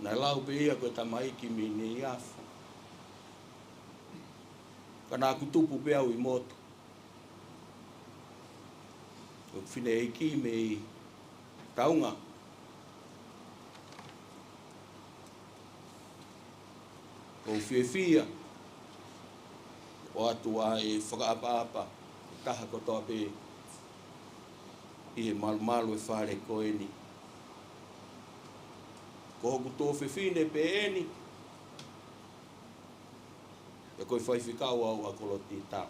S3: Nai lau pe ia koe tamaiki mi ni afu. Kana aku tupu pe au i motu. O whine e ki me i taunga. O whiewhia. O atua e whakaapa-apa. Taha kotoa pe. I he malu e whare ko eni. Ko hoku tō whiwhine pe eni. E koe whaiwhikau au a koloti tau.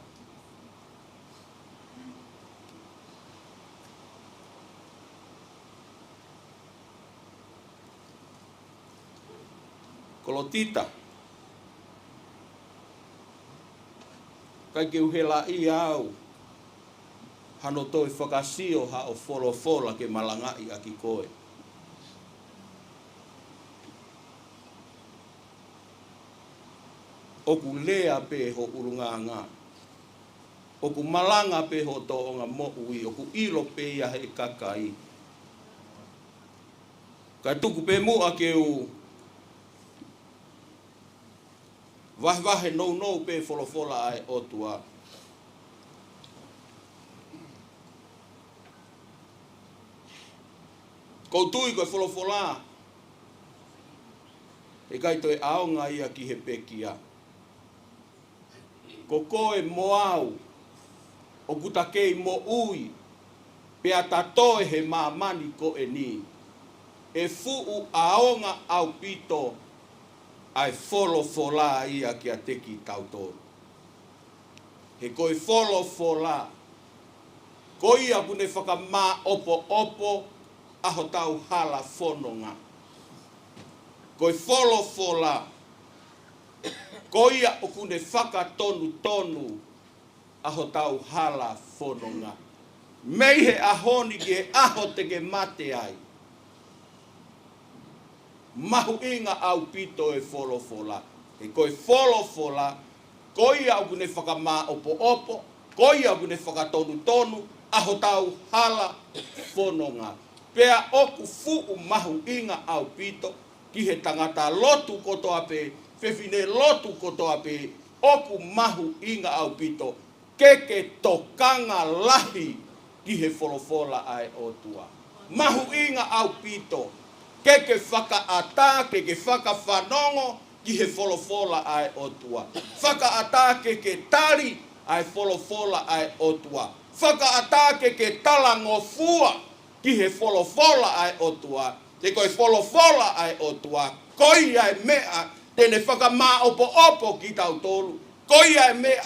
S3: Kolotita. Kai ke uhela i au. Hano toi whakasio ha o wholofola ke malangai a ki koe. Oku lea pe ho urunganga. Oku malanga pe ho toonga mo ui. Oku ilo pe ia he kakai. Kai tuku pe mua ke u. Vahe no pe wholofola ai otua. Koutui koe wholofola. E kai toi aonga ia ki he pekia. Ko koe mo au. O kutakei mo ui. Pe atatoe he mamani ko e ni. E fuu aonga au pito. Ai wholofola ia ki a teki tautoru. He koe wholofola. Ko ia pune whakamā opo. Aho tau hala whanonga. Koe wholofola. Ko ia o kune whakatonu. Aho tau hala whanonga. Mei he ahoni ki he aho te ke mate ai. Mahu inga au pito e wholofola. E koe wholofola. Ko ia o kune whakamā opo. Ko ia o kune whakatonu. Aho tau hala whanonga. Pea oku fuu mahu inga au pito ki he tangata lotu kotoa pe, whewhine lotu kotoa pe, oku mahu inga au pito, keke tokanga lahi ki he wholofola ai otua. Mahu inga au pito, keke whakaata, keke whakawhanongo ki he wholofola ai otua. Whakaata keke tari ai wholofola ai otua. Whakaata keke talango fua ki he wholofola ai otua. Te koe wholofola ai otua. Koi ai mea tene whakamā opo ki tau tolu. Koi ai mea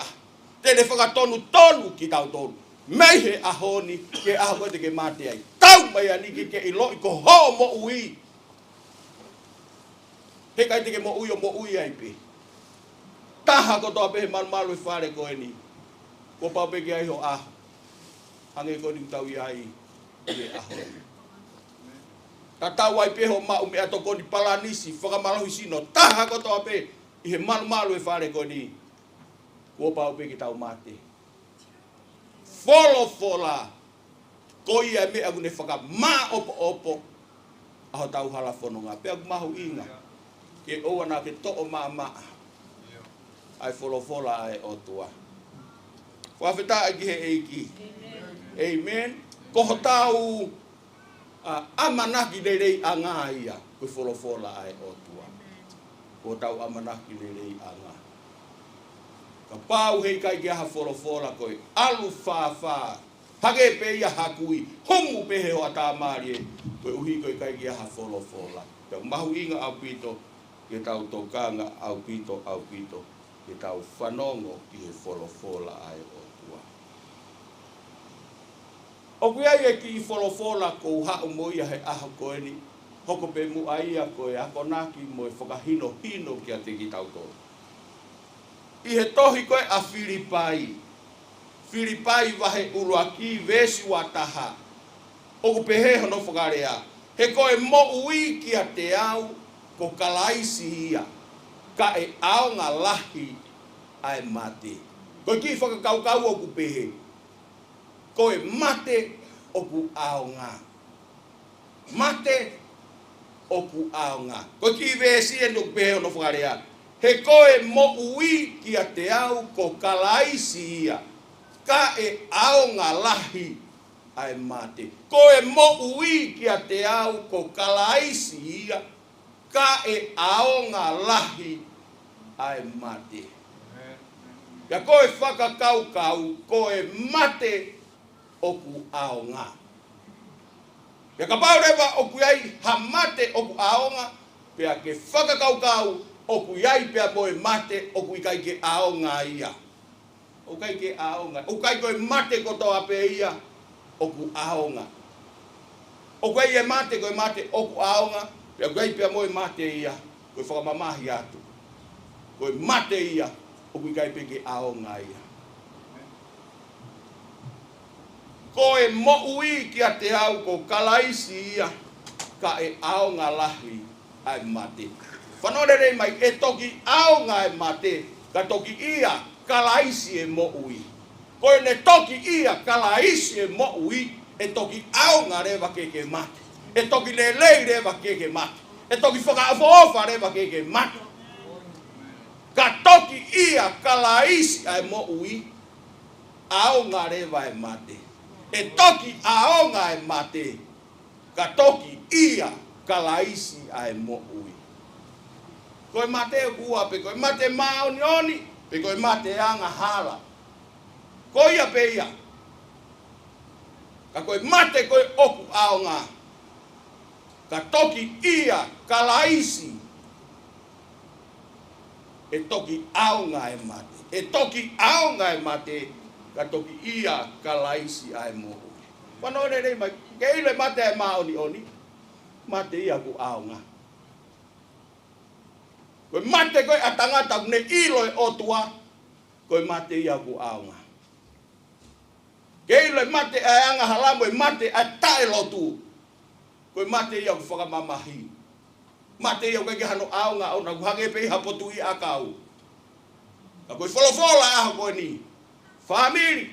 S3: tene whakatonu ki tau tolu. Mei he ahoni ke aho koe te ke mate ai. Tau mai aniki ke ilo i ko ho mo ui. He kai te ke mo ui ai pe. Taha kotoa pe he malu e whare koe ni. Ko pau pe ke ai ho aho. Hange koe ni tau i ai. Ie ahoni. Tatau ai pe ho mau me atoko ni palanisi. Whakamalohi sino. Taha kotoa pe. I he malu e whare koe ni. Ko pau pe ke tau mate.
S4: folofola. Ko ia me agune whaka ma opo. Aho tau hala whanonga. Pea mahu inga. Ke oa nā ke to'o maa. Ai folofola ai otua. Whawheta ai ki he eiki. Amen. Koho tau amanaki lerei a ngā ia. Koe folofola ai otua. Koho tau amanaki lerei a ngā. Ka pau hei kai ki aha folofola koe. Alu whawha. Hage pe ia hakui. Homu pehe o a tā marie. Koe uhi koe kai ki aha folofola. Ka mahu inga au pito. Ke tau tokanga au pito. Ke tau whanongo ki he folofola ai otua. O kuia ia ki i folofola ko hao moia he aho koe ni. Hoko pe mu aia koe ako naki mo e whakahino ki a te ki tau tō. I he tohi koe a Filipai. Filipai wahe uruaki vesi wataha. O pehe hono whakarea. He koe mo ui ki a te au ko kalaisi ia. Ka e ao ngā lahi ai mate. Koe ki whakakaukau o ku pehe. Koe mate o ku ao ngā. Mate o ku ao ngā. Koe ki vesi e nuk pehe no whakarea. He koe mo ui ki a te au ko kalaisi ia. Ka e ao ngā lahi ai mate. Koe mo ui ki a te au ko kalaisi ia. Ka e ao ngā lahi ai mate. Ka koe whakakaukau, koe mate o ku ao ngā. Ka kapau rewa o ku iai ha mate o ku ao ngā, pea ke whakakaukau o ku iai pea moe mate o ku ikai ke ao ngā ia. O kai ke ao ngā. O kai koe mate kotoa pe ia o ku ao ngā. O kai e mate koe mate o ku ao ngā, pea koe pea moe mate ia, koe whakamamahi atu. Koe mate ia, o kui kai peke ao ngā ia. Koe mo ui ki a te au ko kalaisi ia, ka e ao ngā lahi ai mate. Whanore rei mai, e toki ao ngā e mate, ka toki ia kalaisi e mo ui. Koe ne toki ia kalaisi e mo ui, e toki ao ngā rewa keke mate. E toki le lei rewa keke mate. E toki whakaafofa rewa keke mate. Ka toki ia kalaisi ai mo ui, ao ngā rewa e mate. E toki ao ngā e mate, ka toki ia kalaisi ai mo ui. Koe mate e kua pe, koe mate maoni oni, pe koe mate anga hala. Koe ia pe ia. Ka koe mate koe oku ao ngā. Ka toki ia kalaisi. E toki ao ngā e mate. E toki ao ngā e mate. Ka toki ia kalaisi ai mo ui. Whanore rei mai. Ke ile mate e maoni oni. Mate ia ku ao ngā. Koe mate koe a tangata kune ilo e otua. Koe mate ia ku ao ngā. Ke ile mate e anga halamo e mate a tae lotu. Koe mate ia ku whakamamahi. Mate ia koe ke hano ao ngā ona ku hage pei hapotu i akau. Ka koe wholofola aho koe ni. Family.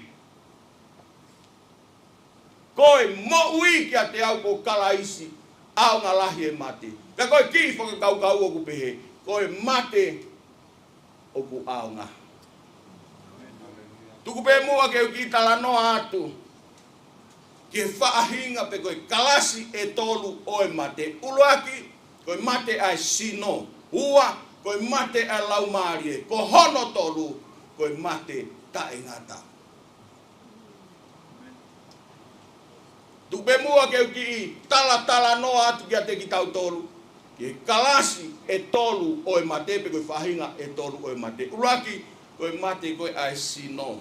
S4: Koe mo ui ki a te au ko kalaisi. Ao ngā lahi e mate. Ka koe ki whakakaukau o ku pehe. Koe mate o ku ao ngā. Tuku pe mua ke uki tala noa atu. Ke whaahinga pe koe kalasi e tolu o e mate. Uluaki, koe mate ai sino. Ua, koe mate ai laumarie. Ko hono tolu, koe mate tae ngata. Tuku pe mua ke uki tala noa atu ki a te ki tau tolu. Ke kalasi e tolu o e mate pe koe whahinga e tolu o e mate. Uluaki, koe mate koe ai sino.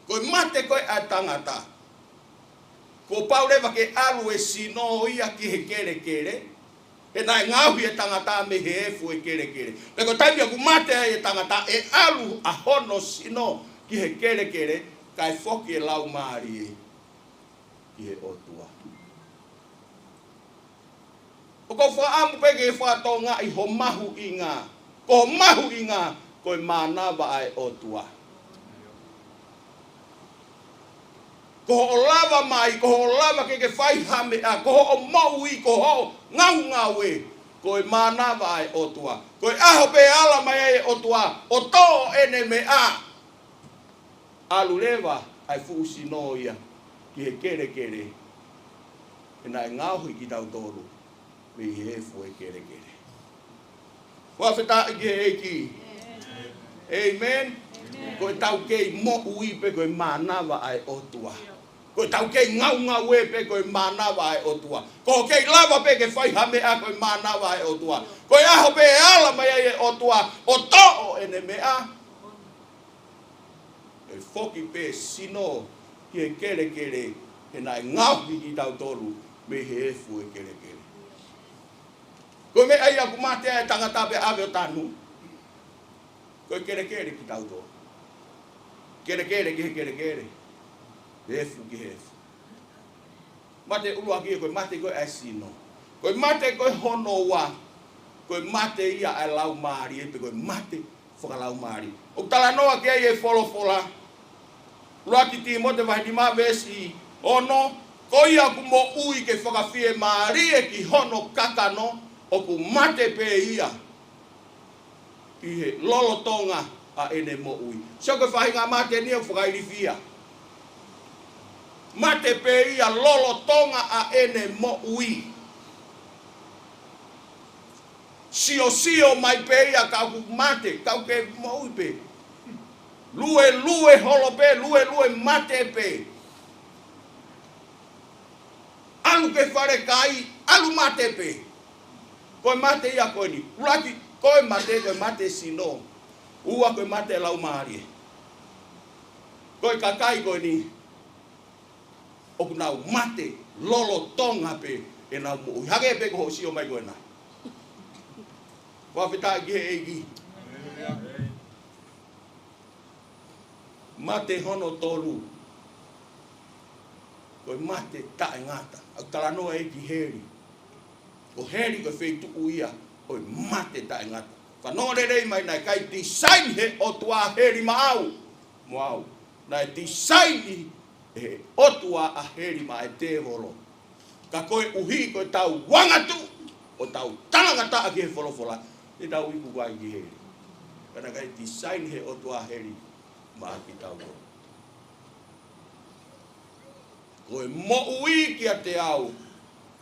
S4: Koe mate koe a tangata. Ko paurewa ke alu e sino ia ki he kere. E nai ngauhi e tangata me he efu e kere. Peko taimia ku mate e tangata e alu a hono sino ki he kere. Kai foki e lau maari e ki he otua. O ko whaamu peke e whaatonga i ho mahu i ngā. Ko mahu i ngā koe mānawa ai otua.
S8: Ko o lava mai, ko o lava ke whai hame a, ko o maui, ko o ngau e. Ko e manava ai o tua. Ko e aho pe ala mai ai o tua. O to ene me a. Alu lewa ai fuusi no ia. Ki he kere kere. E nai ngauhi ki tau toru. Me he fu e kere kere. Wawheta i ki he ki. Amen. Ko e tau kei mo ui pe ko e manava ai o tua. Ko e tau kei ngau e pe ko e manava ai o tua. Ko kei lava pe ke whai hame a ko e manava ai o tua. Ko e aho pe ala mai ai o tua. O to'o ene mea. E foki pe sino ki e kere kere. E nai ngauhi ki tau toru. Me he efu e kere kere. Ko me ai aku mate ai tangata pe ave o tanu. Ko e kere kere ki tau toru. Kere kere ki he kere kere. Hefu ki hefu. Mate ulua ki koe mate koe ai sino. Koe mate koe hono wa. Koe mate ia ai lau maari. Epe koe mate whakalau maari. O tala noa ki ai e wholofola. Lua ki ti mo te wahi ma vesi. Ono. Ko ia ku mo ui ke whakawhie maari e ki hono kakano. O ku mate pe ia. I he lolotonga a ene mo ui. Sio koe whahinga mate ni o whakairifia. Mate pe ia lolo tonga a ene mo ui. Sio mai pe ia kau mate, kau ke mo ui pe. Lue holo pe, lue mate pe. Alu ke whare kai, alu mate pe. Koe mate ia koe ni. Ulaki, koe mate sino. Ua koe mate lau maari. Koe kakai koe ni. O nau mate lolo tonga pe e nau mo hage pe ko sio mai ko na wa fita ge egi mate hono tolu ko mate ta ngata au tala no e ki heri o heri ko feitu uia o mate ta ngata fa no re mai na kai design he o tua heri mau mau na design e otua a heri ma e te holo. Ka koe uhi koe tau wangatu o tau tangata a ke wholofola. E tau iku kai ki heri. Kana kai design he otua a heri ma ki tau holo. Koe mo ui ki a te au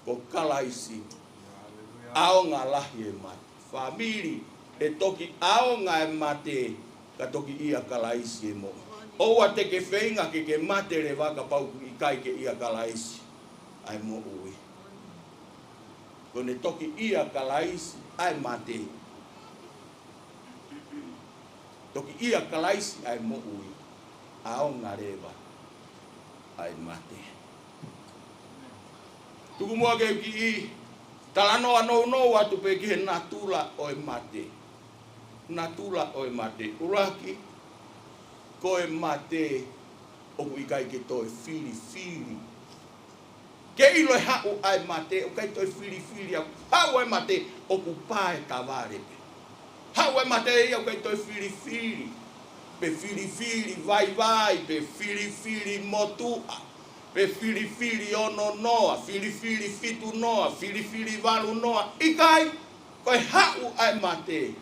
S8: ko kalaisi. Ao ngā lahi e mate. Famili e toki ao ngā e mate ka toki ia kalaisi e mo. Oua te ke whainga ke mate re waka pau i kai ke ia kalaisi. Ai mo ui. Kone toki ia kalaisi ai mate. Toki ia kalaisi ai mo ui. Ao ngā rewa ai mate. Tuku mua ke ki i. Talano no atu pe ki he natula oi mate. Natula oi mate. Uraki. Koe mate o kui kai ke toi fili. Ke ilo e hau ai mate o kai toi fili au. Hau ai mate o ku pae taware pe. Hau ai mate ia o kai toi fili. Pe fili vai pe fili motua. Pe fili ono noa, fili fitu noa, fili valu noa. Ikai koe hau ai mate.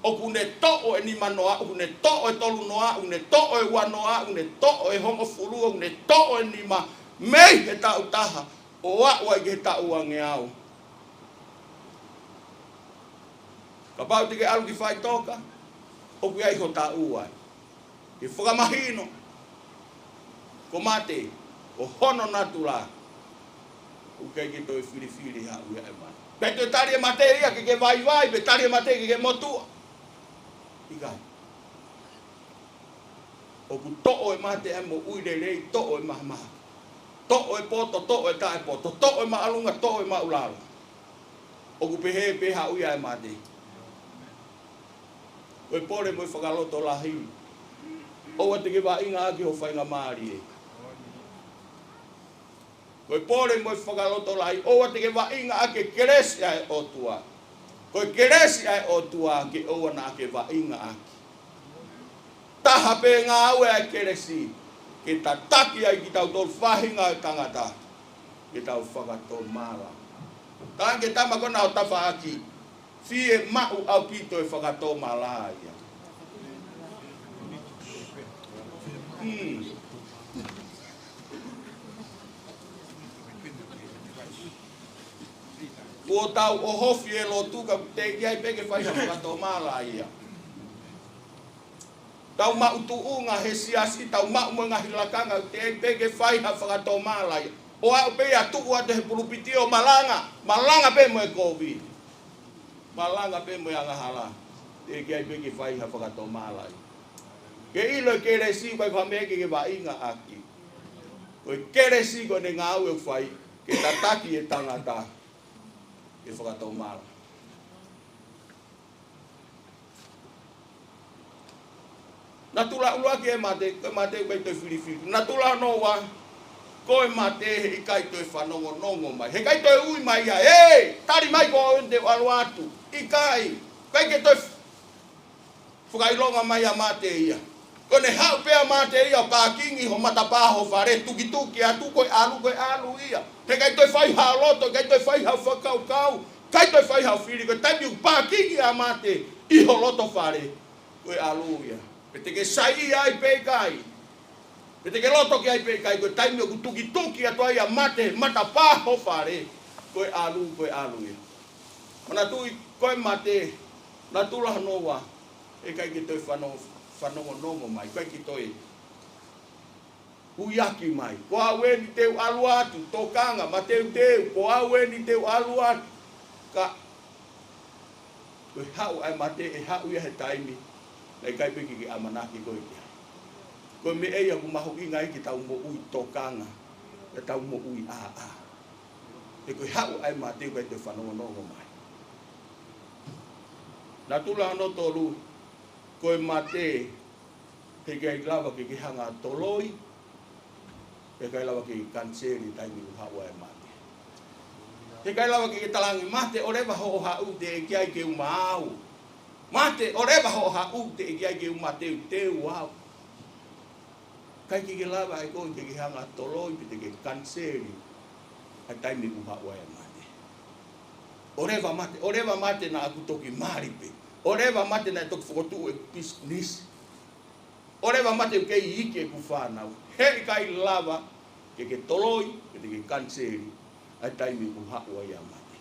S8: O kune to'o e ni manoa, o kune to'o e tolu noa, o kune to'o e wanoa, o kune to'o e hongo furu, o kune to'o e ni ma mei he tau taha, o a ke he tau ange au. Ka pau tike alu ki whai toka, o kui ai ho tau ai. Ki whakamahino, ko mate, o hono natula, o kei ki toi fili ha ui ai mate. Peto tari e mate ia ke vai, pe tari e mate ke motua. Ikai. O ku to'o e mate e mo uire rei, to'o e maha. To'o e poto, to'o e tae poto, to'o e maalunga, to'o e maulala. O ku pehe uia e mate. O e pore mo i whakaloto lahi. O te ke wa inga aki ho whainga maari e. O e pore mo i whakaloto lahi. O te ke wa inga aki keresi ai o tua. Ko keresi ai o tua ke oa na ke va inga aki. Taha pe ngā aue ai keresi.
S4: ke tataki ai ki tau tol whahinga o tangata, ke tau whakato mala. Tāng ke tama kona o tafa aki, fie mau au pito e whakato mala ia. Ko tau o hofi e lo tuka te ki ai peke whaiha whakato mala ia. Tau mau tuunga he siasi, tau mau mga hilakanga, te peke whaiha whakato mala ia. O au pe a tuku ate he pulupitio malanga, malanga pe mo e COVID. Malanga pe mo e angahala, te ki ai peke whaiha whakato mala ia. Ke ilo ke resi ko ko meke ke va inga aki. Ko ke resi ko ne ngau e fai ke tataki e tangata. Ke whakato mala. Natula ua ke mate ko te filifili. Natula no wa ko mate he kai to whanongo nongo mai. He kai to ui mai ya. Tari mai ko ente aluatu. Ikai. Kai ke to whakailonga mai a mate ia. Kone hau pea mate ia pākingi ho matapaho whare tuki atu koe alu ia. Te kai toi whai hao loto, kai toi whai hao whakau, kai toi whai hao whiri, koe taimi u pākingi a mate iho loto whare koe alu ia. Pete ke sai ai pekai, pete ke loto ki ai pekai, koe taimi u tuki atu ai a mate matapaho whare koe alu ia. Mana tui koe mate, na tula noa, e kai ke toi whanongo nongo mai, koe ki toi uyaki mai. Ko awe ni teu alu atu, tokanga, ma teu, ko awe ni teu alu atu, ka koe hau ai mate e hau ia he taimi, nei kai peki ki amanaki koe kia. Koe me eia ku mahu inga iki tau mo ui tokanga, e tau mo ui a. E koe hau ai mate koe te whanongo nongo mai. Na tula no tolu, koe mate he kai lava ke hanga toloi, he kai lava ke kanseri taimi u hawa e mate. He kai lava ke talangi mate o rewa ho hau te e kiai ke umau. Mate o rewa ho hau te e kiai ke umateu teu wau. Kai ke lava e koe ke hanga toloi pite ke kanseri a taimi u hawa e mate. O rewa mate na aku toki maripe. O rewa mate na toki whakotu e business. O rewa mate u kei iki e ku whanau. He kai lava ke toloi, ke kanseri, ai taimi u haua ia mate.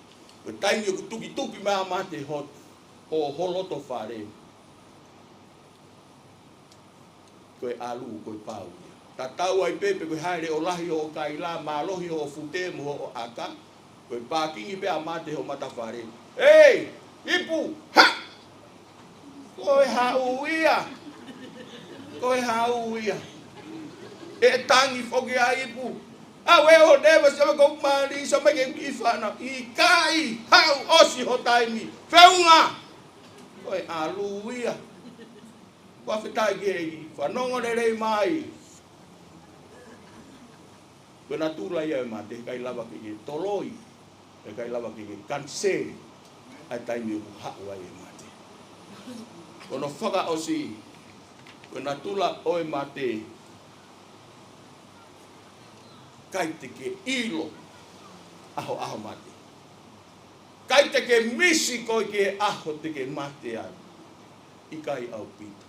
S4: O taimi u tuki maa mate o holoto whare. Koe alu, koe pau. Ta tau ai pepe koe haere o lahi o kai la, maa lohi o futemu o aka. Koe pākingi pe a mate ho mata whare. Ipu, ha! Koe hau ia. Koe hau ia. E tangi whoki a ipu. We o never sama ko mali sama ke kifana. Ikai hau osi ho taimi. Feunga. Koe alu ia. Kwa whitai gei. Whanongo rei mai. Koe natura ia mate. Kai lava ki toloi. Kai lava ki kanseri. Ai taimi u haua ia mate. Kono whaka osi. Koe natula oi mate. Kai te ke ilo. Aho mate. Kai te ke misi koe ke aho te ke mate ai. Ikai au pito.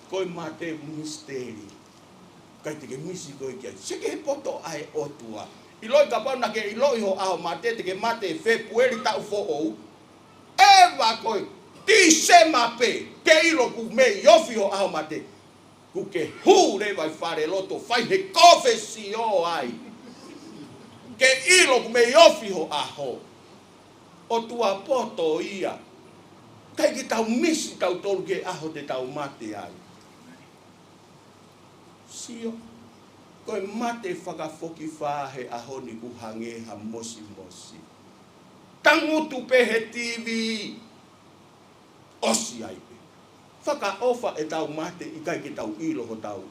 S4: Koe mate misteri. Kai te ke misi koe ke ai. Seke he poto ai otua. Iloi ka pau na ke iloi ho aho mate te ke mate Februari tau fo ou. Eva koe. Ti se mape. Ke ilo ku me iofi ho aho mate. Ku ke hu re vai fare loto. Fai he kofesi o ai. Ke ilo ku me iofi ho aho. O tua poto ia. Kai ki tau misi tau tolu ke aho te tau mate ai. Sio. Koe mate whakafoki whahe aho ni ku hange ha mosi. Tangutu pe he TV. Osi ai pe. Whaka ofa e tau mate i kai ki tau ilo ho tau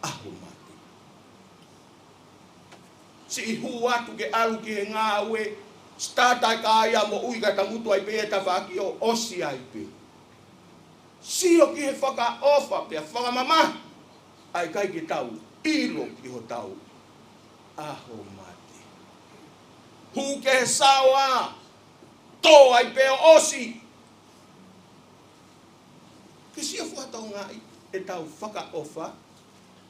S4: aho mate. Si i hu atu ke alu ki he ngā ue. Statai ka aia mo ui ka tangutu ai pe e ta whaki o osi ai pe.
S8: Sio ki he whakaofa pia whakamama. Ai kai ki tau, ilo ki ho tau. Aho mate. Hu ke he sawa. Tō ai peo osi. Ke sia whatau ngai e tau whakaofa.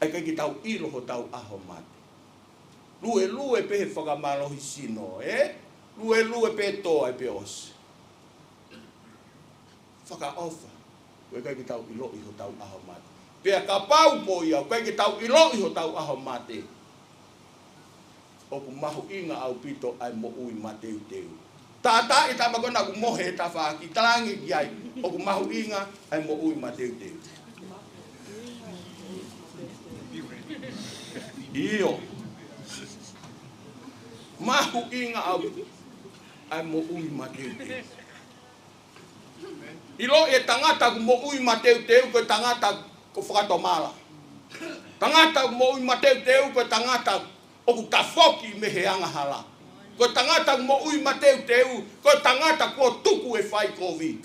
S8: Ai kai ki tau ilo ho tau aho mate. Lue pe he whakamalohi sino, Lue pe tō ai pe osi. Whakaofa. Koe kai ki tau ilo i ho tau aho mate. Pea ka pau po iau, kai ki tau ilo i ho tau aho mate. Oku mahu inga au pito ai mo ui mateu teu. Tata i tama kona ku mohe e tawhaki, talangi ki ai. Oku mahu inga ai mo ui mateu teu. Iyo. Mahu inga au ai mo ui mateu teu. Ilo e tangata ku mo ui mateu teu ko tangata ko whakatomala. Tangata ku mo ui mateu teu ko tangata o ku kafoki me he anga hala. Ko tangata ku mo ui mateu teu ko tangata ko tuku e whai kovi.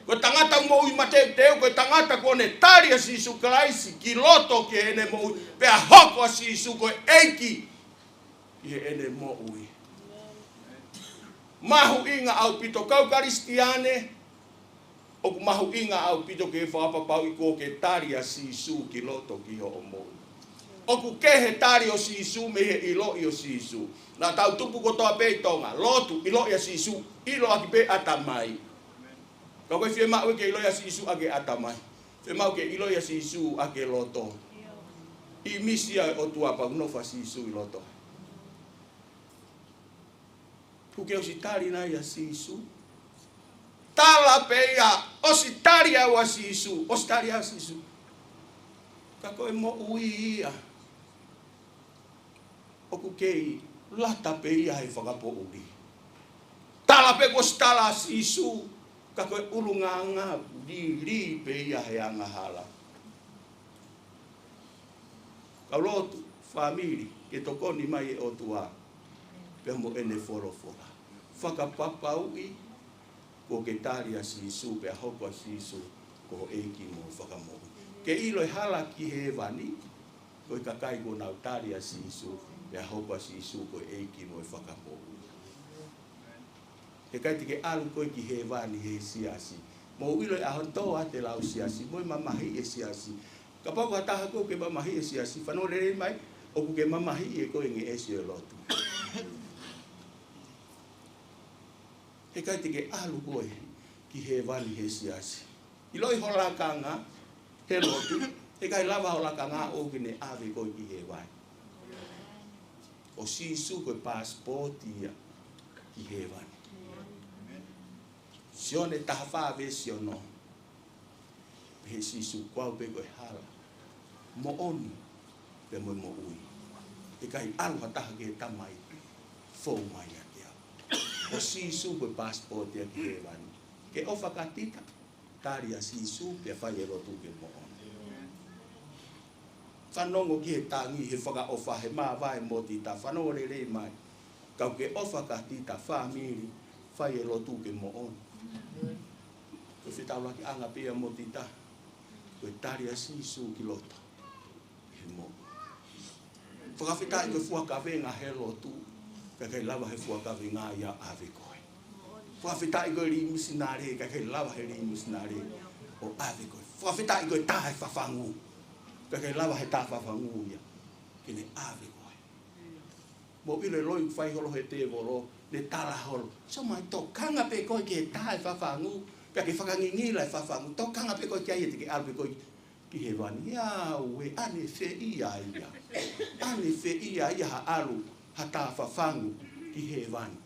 S8: Ko tangata ku mo ui mateu teu ko tangata ko ne taria si isu kalaisi ki loto ki ene mo ui. Pea hoko si isu ko eiki ki ene mo ui. Mahu inga au pito kau karistiane. Oku mahu inga au pito ke whakapapau i ko ke taria si isu ki loto ki ho o mo. Oku kehe tari o si isu me he ilo i o si isu. Na tau tupu ko toa pe tonga. Lotu ilo i a si isu. Ilo aki pe atamai. Kau koe whie mau ke ilo i a si isu ake atamai. Whie mau ke ilo i a si isu ake loto. I misia o tuapa unofa si isu i loto. Kuke o si tari na i a si isu. Tala pe ia, o si tari au a si isu, o si tari au si isu. Kako e mo ui ia. Oku kei, lata pe ia he whakapo uri. Tala pe ko si tala si isu, kako e urunganga, li pe ia he anga hala. Kau lotu, famili, ke tokoni mai e o tua, pe mo ene fora. Whakapapau i, ko ke taria si isu pe hoko si isu ko eiki mo whakamo. Ke ilo e hala ki he vani, ko i kakai ko nau taria si isu pe hoko si isu ko eiki mo whakamo. He kai te ke alu ko ki he vani he siasi. Mo ilo e ahontoa te lau siasi, mo i mamahi e siasi. Ka pako hataha ko ke mamahi e siasi, whanau re mai, o ku ke mamahi e ko nge esi o lotu. He kai te ke alu koe ki he wani he siasi. I loi holakanga, he lotu, he kai lava holakanga o ki ne ave koe ki he wani. O si isu koe pasportia ki he wani. Sione taha whawe siono. He si isu kwau pe koe hala. Mo oni, pe mo ui. He kai alu hataha ke tamai, fō mai a. O si isu koe passport ya ki he wani. Ke o whakatita, taria si isu pe whai e rotu ke mo on. Whanongo ki he tangi he whaka ofa he maa vai mo tita, whanongo re mai. Kau ke o whakatita, whamiri, whai e rotu ke mo on. Koe whitaula ki anga pia mo tita, koe taria si isu ki loto. He mo. Whakawhitai koe fuakawenga he rotu, kai lava he fuakawe ngā ia ave koe. Whawhitai koe ri musinare, kai lava he ri musinare o ave koe. Whawhitai koe taha he whawhangu, kai lava he taha whawhangu ia, kene ave koe. Mo ilo loi whai holo he te voro, ne tala holo. So mai tō kanga pe koe ke taha he whawhangu, kai whakangingila he whawhangu, tō kanga pe koe kia te ke ave koe ki he wani. Ia ue, ane whe ia ia. Ane whe ia ia ha alu. Hata whawhangu ki he wani.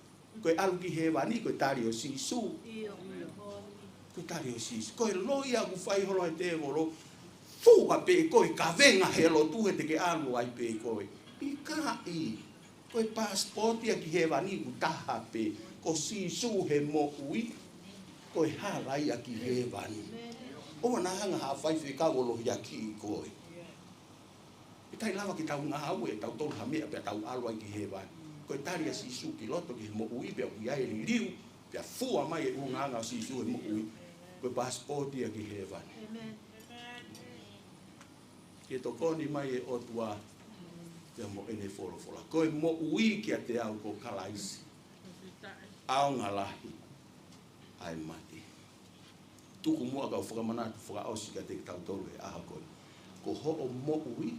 S8: Koe alu ki he wani, koe tari o si isu. Koe tari o si isu. Koe loi aku whai holo e te voro. Fuha pe koe ka venga he lo tuhe te ke alu ai pe koe. I ka i. Koe pasportia ki he wani ku taha pe. Ko si isu he mo ui. Koe harai a ki he wani. O na hanga ha whai whikawolo hi a ki koe. Tai lava ki tau ngā hau e tau tolu hamea pia tau alua ki he wani. Koe taria si isu ki loto ki he mo ui pia ui ai li riu. Pia fua mai e unga anga si isu he mo ui.
S7: Koe pasipoti a ki he vane. Ke tokoni mai e otua te mo ene wholofola. Koe mo ui ki a te au ko kalaisi. Ao ngalahi ai mati. Tuku mua kau whakamanatu whakaosi ka te tautoro e aha koe. Ko ho o mo ui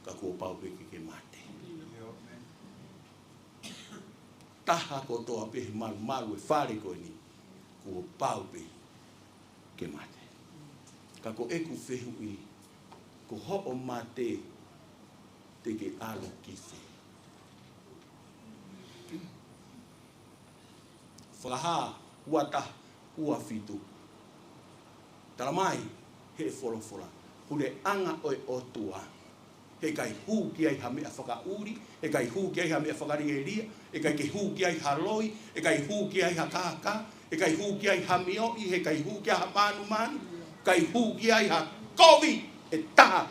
S7: ka kua paupe ke mate. Taha ko toa pehe malu e whare koe ni. Kua paupe ke mate. Ka ko eku whehu i. Ko ho o mate te ke alu kife. Whakaha, uata, ua fitu. Tara mai, he wholofola. Hule anga oi otua. He kai hū ki ai ha mea whakauri, he kai hū ki ai ha mea whakaringeria, he kai ke hū ki ai ha loi, he kai hū ki ai ha kāka, he kai hū ki ai ha mioi, he kai hū ki ai ha manu, kai hū ki ai ha kovi e taha.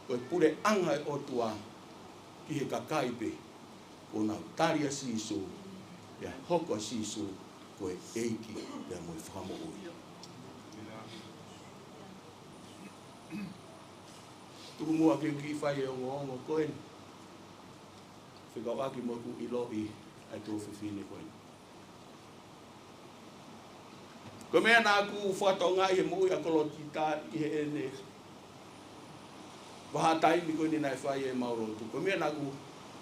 S7: Koe pure anga e otua ki he kakaipe, ko nau taria siso, e hoko siso, koe eiki e moe whamo ui. Tuku mua ki ki whai e ongo koe. Whikau aki mo ku iloi ai tō whiwhine koe. Ko mea nā ku whatonga i he mui a koloti tā i he ene. Waha taimi koe ni nai whai e maurotu. Ko mea nā ku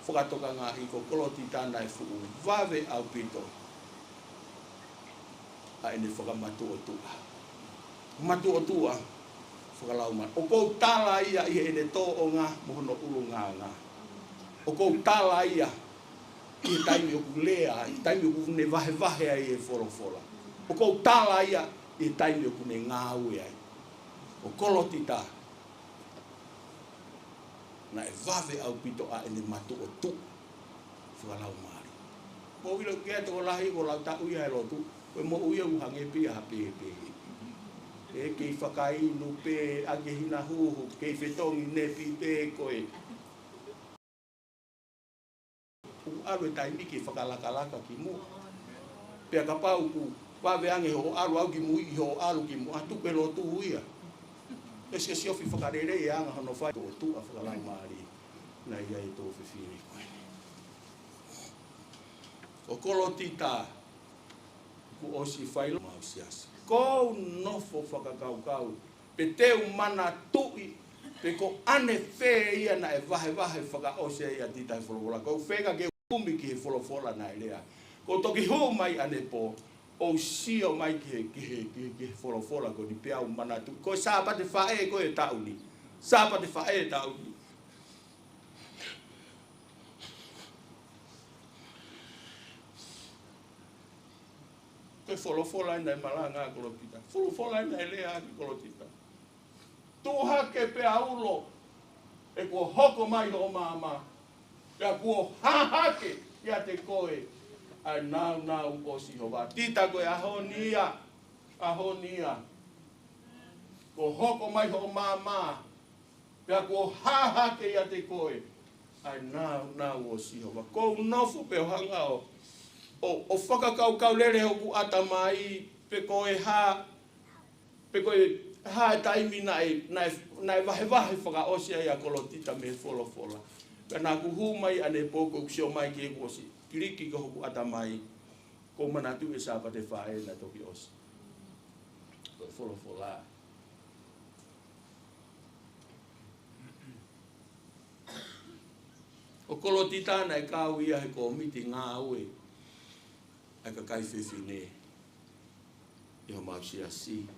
S7: whakatoka ngā i ko koloti tā nai whu wawe au pito. A ene whakamatu o tua. Matu o tua. Whakalauman. O kou tala ia i ene tō o ngā mohono uru ngā. O kou tala ia i taimi o ku lea, i taimi o ku ne vahe ai e wholofola. O kou tala ia i taimi o ku ne ngāue ai. O koloti tā. Na e vawe au pito a ene matu o tu. Whakalaumari. Mo wilo kia toko lahi ko lau ta uia e lotu. Koe mo uia uhange pia ha pehe. E kei whakainu pe ake hina huhu, kei whetongi nepi pe koe. Aru e taimi ke whakalakalaka ki mua. Pea ka pau ku wawe ange ho aru au ki mui ho aru ki mua, atu pe lo tu uia. Eske si ofi whakarere e anga hano whai tō tu a whakalau maari. Na ia e tō whiwhiri koe. O koloti tā, ku osi whailo mau siasa. Ko nofo whakakaukau, pe teu mana tui, pe ko ane whē ia na e vahe whakaose ia titai wholofola. Ko whega ke umi ki he wholofola na e lea. Ko toki hou mai ane po, o sio mai ki he wholofola ko ni peau mana tui. Ko sāpate whae ko e tauni. Sāpate whae e tauni. Koe wholofola ina e malanga a kolotita. Wholofola ina e lea aki kolotita. Tūhake pe aulo e kua hoko mai ho māma. Pea kua hahake ia te koe ai nau o sihowa. Tita koe ahonia. Ko hoko mai ho māma. Pea kua hahake ia te koe ai nau o sihowa. Ko nofu pe hanga o. O whakakaukau lere hoku atamai, pe koe ha taimi nai vahe whakaosia ia kolotita me wholofola. Pena ku hu mai ane poko kusio mai ki e kuosi. Kiriki ko hoku atamai, ko manatu e sāpate whae na toki osi. Ko wholofola. O kolotita nai kau ia he ko miti ngā ue. Ai ka kai whiwhine i ho mau sia si.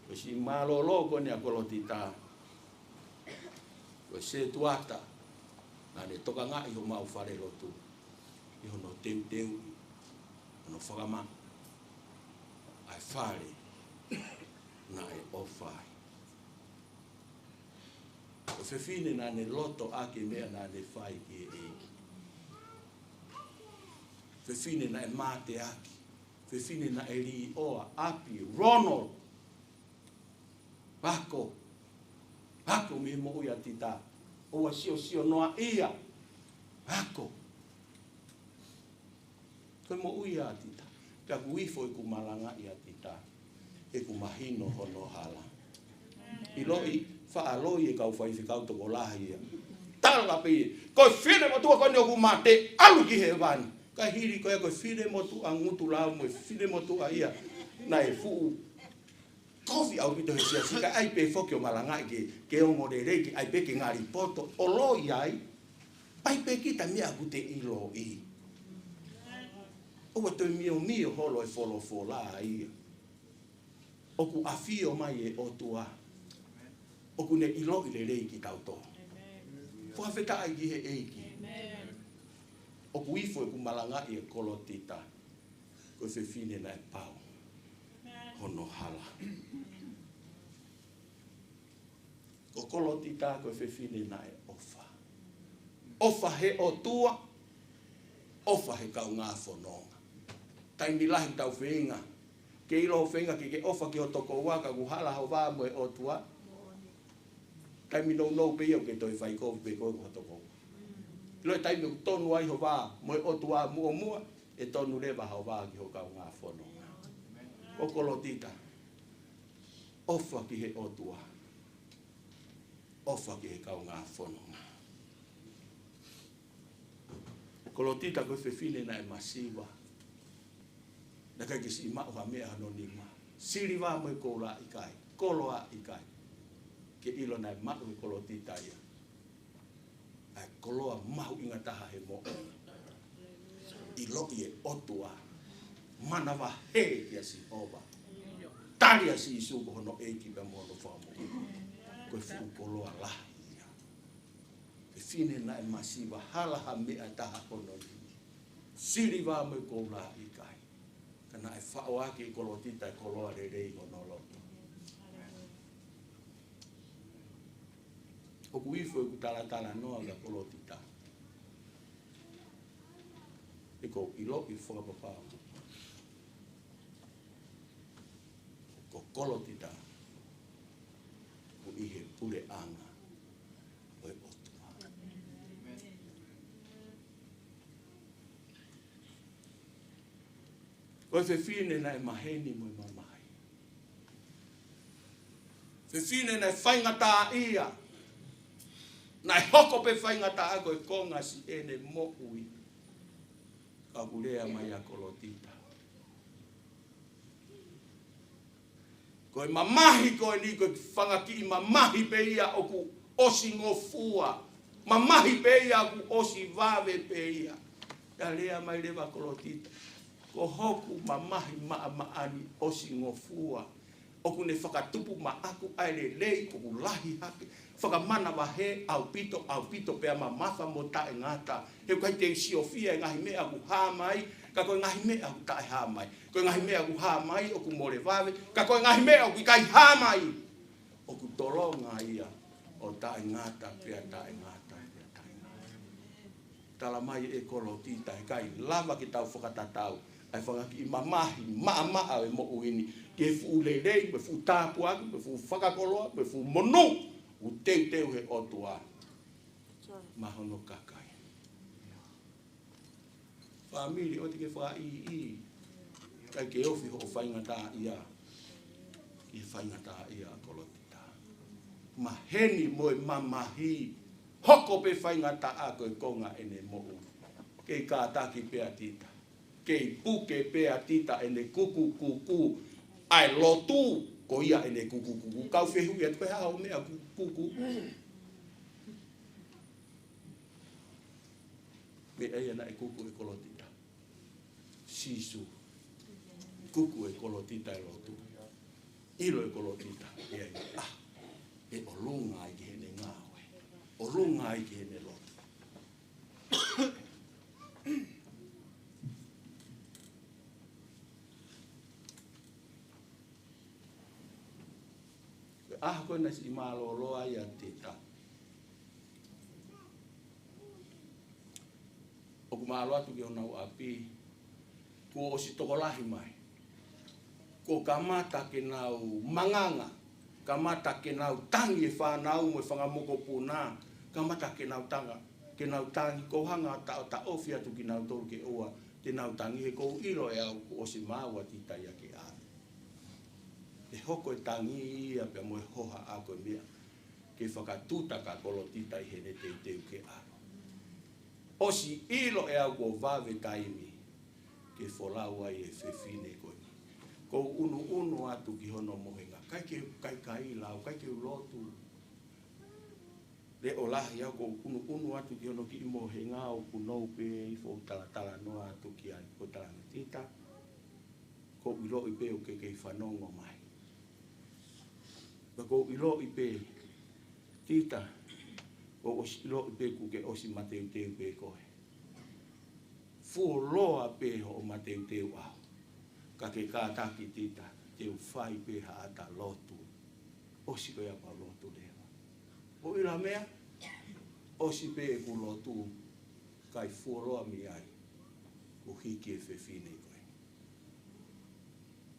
S7: Ko si malolo ko ni a koloti tā. Ko se tuata. Nā ne toka ngā i ho mau whare lotu. I ho no teu. No whakama. Ai whare. Nā e ofai. Ko whiwhine nā ne loto ake mea nā ne whai ki e eiki. Whiwhine na e mate aki. Whiwhine na e ri oa, api, Ronald. Hako mi mo uia tita. Oa sio noa ia. Hako. Koe mo uia tita. Pea kuifo i kumalanga ia tita.
S10: e ku mahino hono hala. I loi whaaloi e kau whaifikau toko lahi ia. Tala pe, koe whire mo tua kone o ku mate, alu ki he wani. Ka hiri koe koe whire mo tu angutu lau mo, whire mo tu a ia. Na e fuu, kofi au pito he sia sika, ai pe whoki o malangai ke ongo re reiki, ai pe ke ngari poto, o loi ai, ai pe kita mea ku te ilo i. Owa toi mio holo e wholo la ia. Oku awhio mai e o tua. Oku ne ilo i le reiki tau tō. Whawheta ai ki he eiki. Oku ifo e ku malanga i e kolotita. Koe whiwhine na e pau. Hono hala. Ko kolotita koe whiwhine na e ofa. Ofa he o tua. Ofa he kau ngā whanonga. Taimi lahi tau whenga. Ke ilo whenga ke ofa ki o toko waka ku hala hau wā mo e o tua. Taimi no pe ke toi whai kofi pe koe ku toko. Ilo e taimi ku tonu ai ho wā mo e o tua mua e tonu rewa hau wā ki ho kau ngā whanonga. O kolotita. Ofa ki he o tua. Ofa ki he kau ngā whanonga. Kolotita koe whiwhine na e masiwa. Na kai kisi ima o ha mea anonima. Siri wā mo e koura i kai. Koloa i kai. Ke ilo na e matu e kolotita ia. Ai koloa mahu inga taha he mo. I loki e otua. Mana wa he kia si owa. Taria si isu ko hono eiki pa mono whamu. Koe fu koloa lahi. Fine na e masiwa hala ha mea taha kono ni. Siri wā mo e koura i kai. Kana e whao ake i kolotita e koloa re rei hono loto. Oku ifo e ku talatala noa ka kolotita. E ko ilo i whakapapao. Ko kolotita. Ku ihe pure anga. Koe whiwhine na e maheni mo i mamai. Whiwhine na e whaingata ia. Na e hoko pe whaingata a koe konga si ene mo ui. Ka kurea mai a kolotita. Koe mamahi koe ni koe whangaki i mamahi pe ia oku osi ngofua. Mamahi pe ia oku osi vave pe ia. Ka lea mai rewa kolotita. Ko hoku mamahi maani osi ngofua. Oku ne whakatupu ma aku aere lei oku lahi hake. Whakamana wa he au pito pea ma mawha mo tae ngata. He kai te siofia ngahi mea ku hāmai. Ka koe ngahi mea ku tae hāmai. Koe ngahi mea ku hāmai oku more vave. Ka koe ngahi mea ku kai hāmai. Oku toronga ia o tae ngata pea tae ngata. Tala mai e kolotita he kai lava ki tau whakatatau. Ai whangaki i mamahi, maa e mo uini. Ke fu leirei, me fu tāpuaki, me fu whakakoloa, me fu monu. U teu he otua. Mahono kakai. Whamiri, o te ke wha i. Kai ke ofi ho whaingata ia. I whaingata ia kolotita. Maheni mo e mamahi. Hoko pe whaingata a koe konga ene mo u. Kei kātaki pea tita. Kei puke pea tita ene kuku. Ai lotu ko ia ene kuku. Kau whehu ia tupe hao mea kuku. Me eia na e kuku e kolotita. Sisu. Kuku e kolotita e lotu. Ilo e kolotita. E olunga i hene ngawe. Olunga i hene lotu. Koe na si malo loa ia tita. Oku malo atu ki honau api. Ko osi tokolahi mai. Ko kamata ke nau manganga. Kamata ke nau tangi e whanau mo e whangamoko puna. Kamata ke nau tanga. Ke nau tangi ko hanga ta ofi atu ki nau toru ke oa. Te nau tangi he kou ilo e au ko osi maua tita ia ke a. hoko e tangi ia pe mo e hoha a koe mea. Ke whakatuta ka kolotita i hene te teu ke a. Osi ilo e au ko vave taimi ke wholau ai e whewhine koe. Ko unu atu ki hono mohenga. Kai lau, kai ke ulotu. Le o lahi au ko unu atu ki hono ki i mohenga o kunou pe i fo tala noa atu ki ai ko tala tita. Ko ilo i pe o ke whanongo mai. Ko ilo i pe tita. O ilo i pe ku ke osi mateu teu pe koe. Fu loa pe o mateu teu au. Ka ke kātaki tita. Teu whai pe haata lotu. Osi pe apa lotu lewa. O ila mea. Osi pe e ku lotu. Kai fu loa mi ai. O hiki e whewhine koe.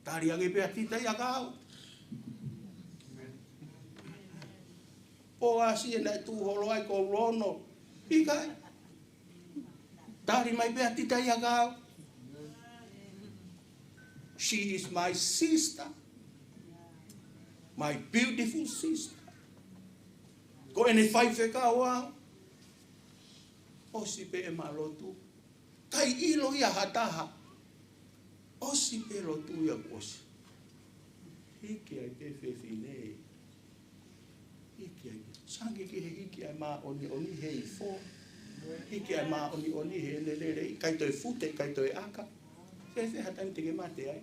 S10: Tari age pe a tita ia kau. O asi e nai tu holo ai ko rono. Ikai. Tari mai pe a tita ia kau. She is my sister. My beautiful sister. Ko ene whai wheka oa. Osi pe e malotu. Kai ilo ia hataha. Osi pe lotu ia osi. Hiki ai pe whewhine. Hiki ai. Sangi ki he hiki ai maa oni hei fo. Hiki ai maa oni he lelere. Kai toi fute, kai toi aka. Se hatani tege mate ai.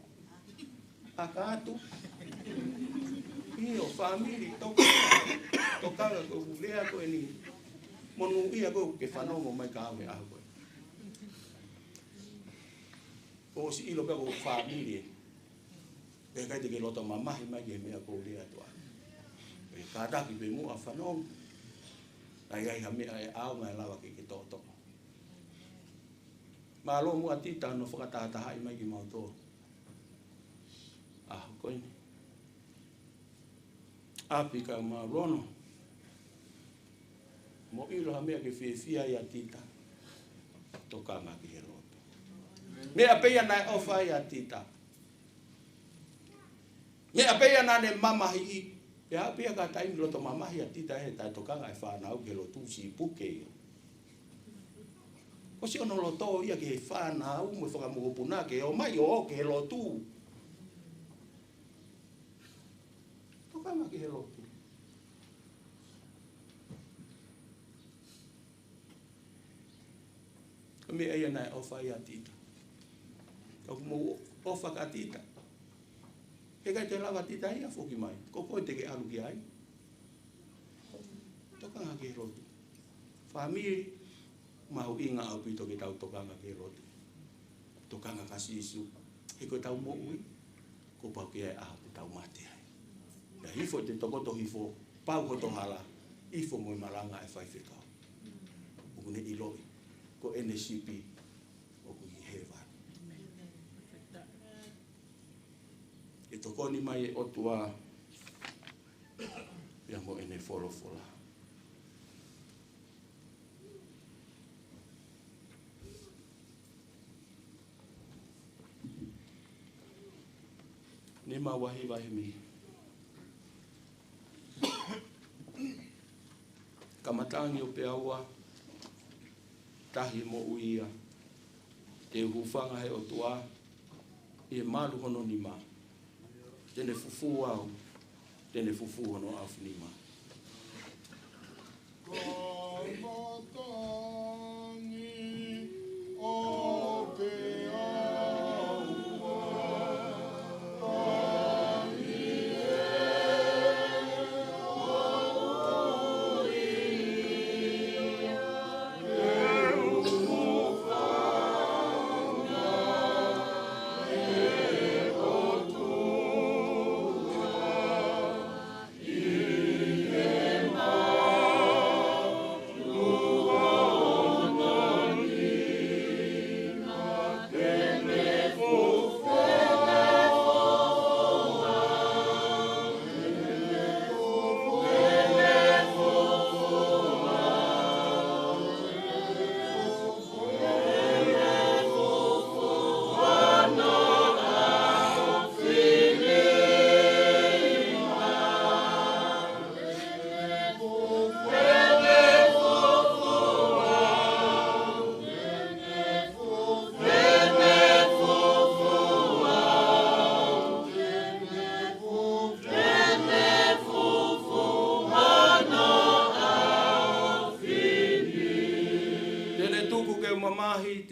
S10: Aka atu. Io famili toka ko ulea ko ni. Monu ia ko ke whanongo mai ka awe awe. O si ilo pe ko famili. Pe kai tege loto mamahi mai ke mea ko ulea toa. Pe kadaki pe mua whanongo. Ai hame ai au mai lawa ke toto. Malo mua tita no whakatahataha i mai ki mauto. Koini. Api ka ma rono. Mo ilo ha mea ke whiwhia ia tita. Toka ma ki he roto. Mea peia nai ofa ia tita. Mea peia nai mamahi i. Pea pia ka taimi loto mamahi ia tita he tai toka ngai whanau ke lotu si puke. O si ono loto ia ke whanau mo whakamukupuna ke o mai o ke lotu. Kama ki he lotu. Me ai nai ofa ia tita. Ka mo ofa ka tita. E kai te lava tita ia foki mai. Ko koe te ke alu ki ai. Tokanga ki he lotu. Famili mahu inga au pito ki tau tokanga ki he lotu. Tokanga kasi isu. E koe tau mo ui. Ko pau ki ai ahu tau mate ai. Na hifo te tokoto hifo, pau koto hala, hifo moi maranga e whai whekau. O kune iloi, ko NCP, o kuni hewa. E tokoni mai e otua, pia mo ene wholofola. Nima wahi mi. Kamatangi o pe aua, tahi mo uia, te hufanga he o tua, i e malu hono ni ma. Tene fufu au, tene fufu hono afu ni ma.
S9: Kamatangi o pe
S11: Oh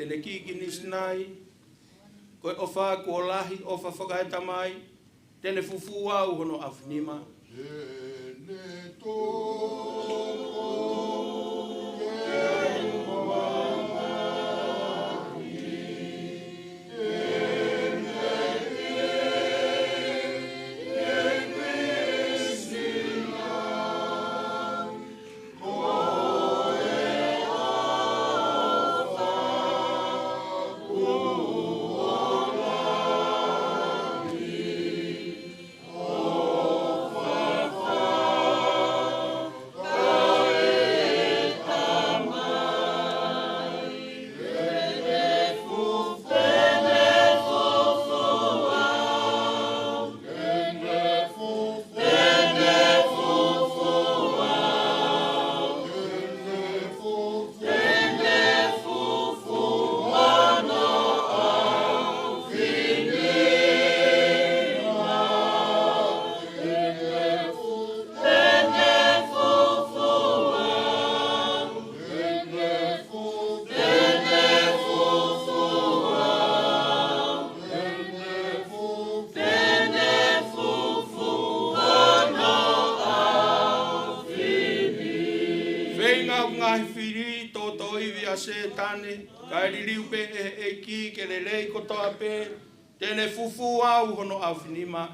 S10: tene kiki nisnai, koe ofa kuolahi, ofa whakaeta mai, tene fufu au hono awhinima. Tene fufu au hono awhinima.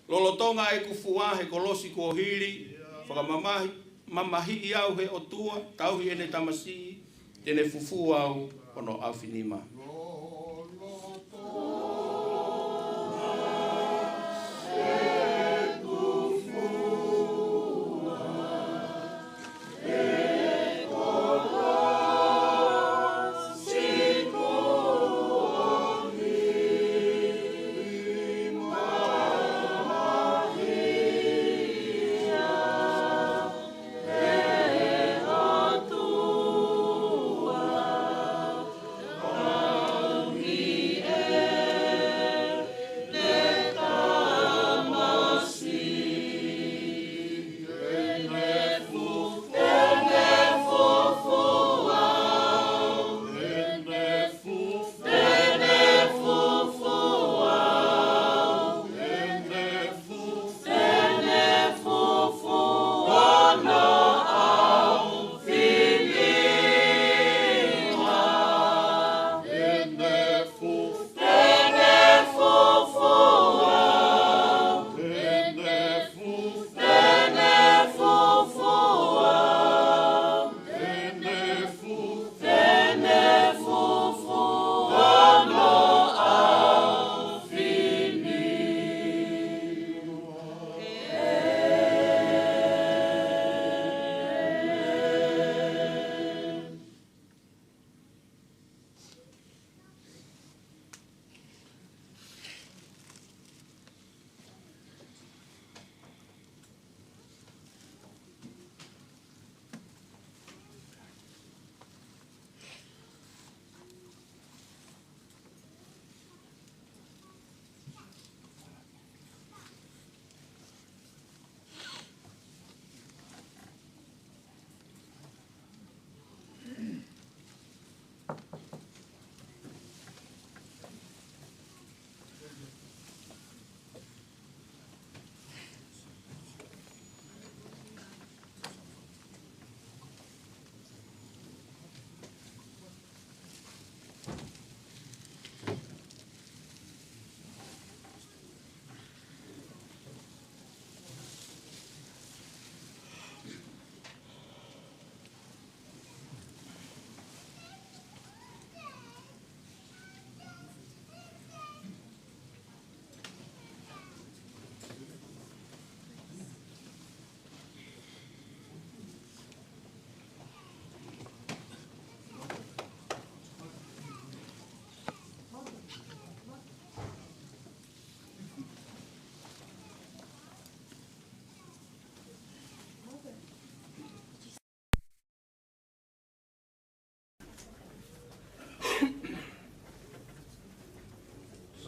S10: Lolotonga e kufua he kolosi ko hili whakamamahi mamahi i au he otua tauhi ene tamasi tene fufu au ono awhinima.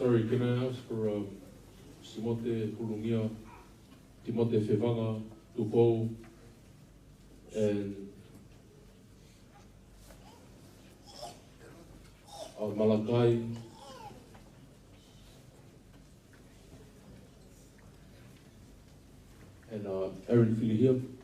S11: Sorry, can I ask for Simote Pulungia, Timote Fevanga, Tupou, and Malakai, and Aaron Filihia.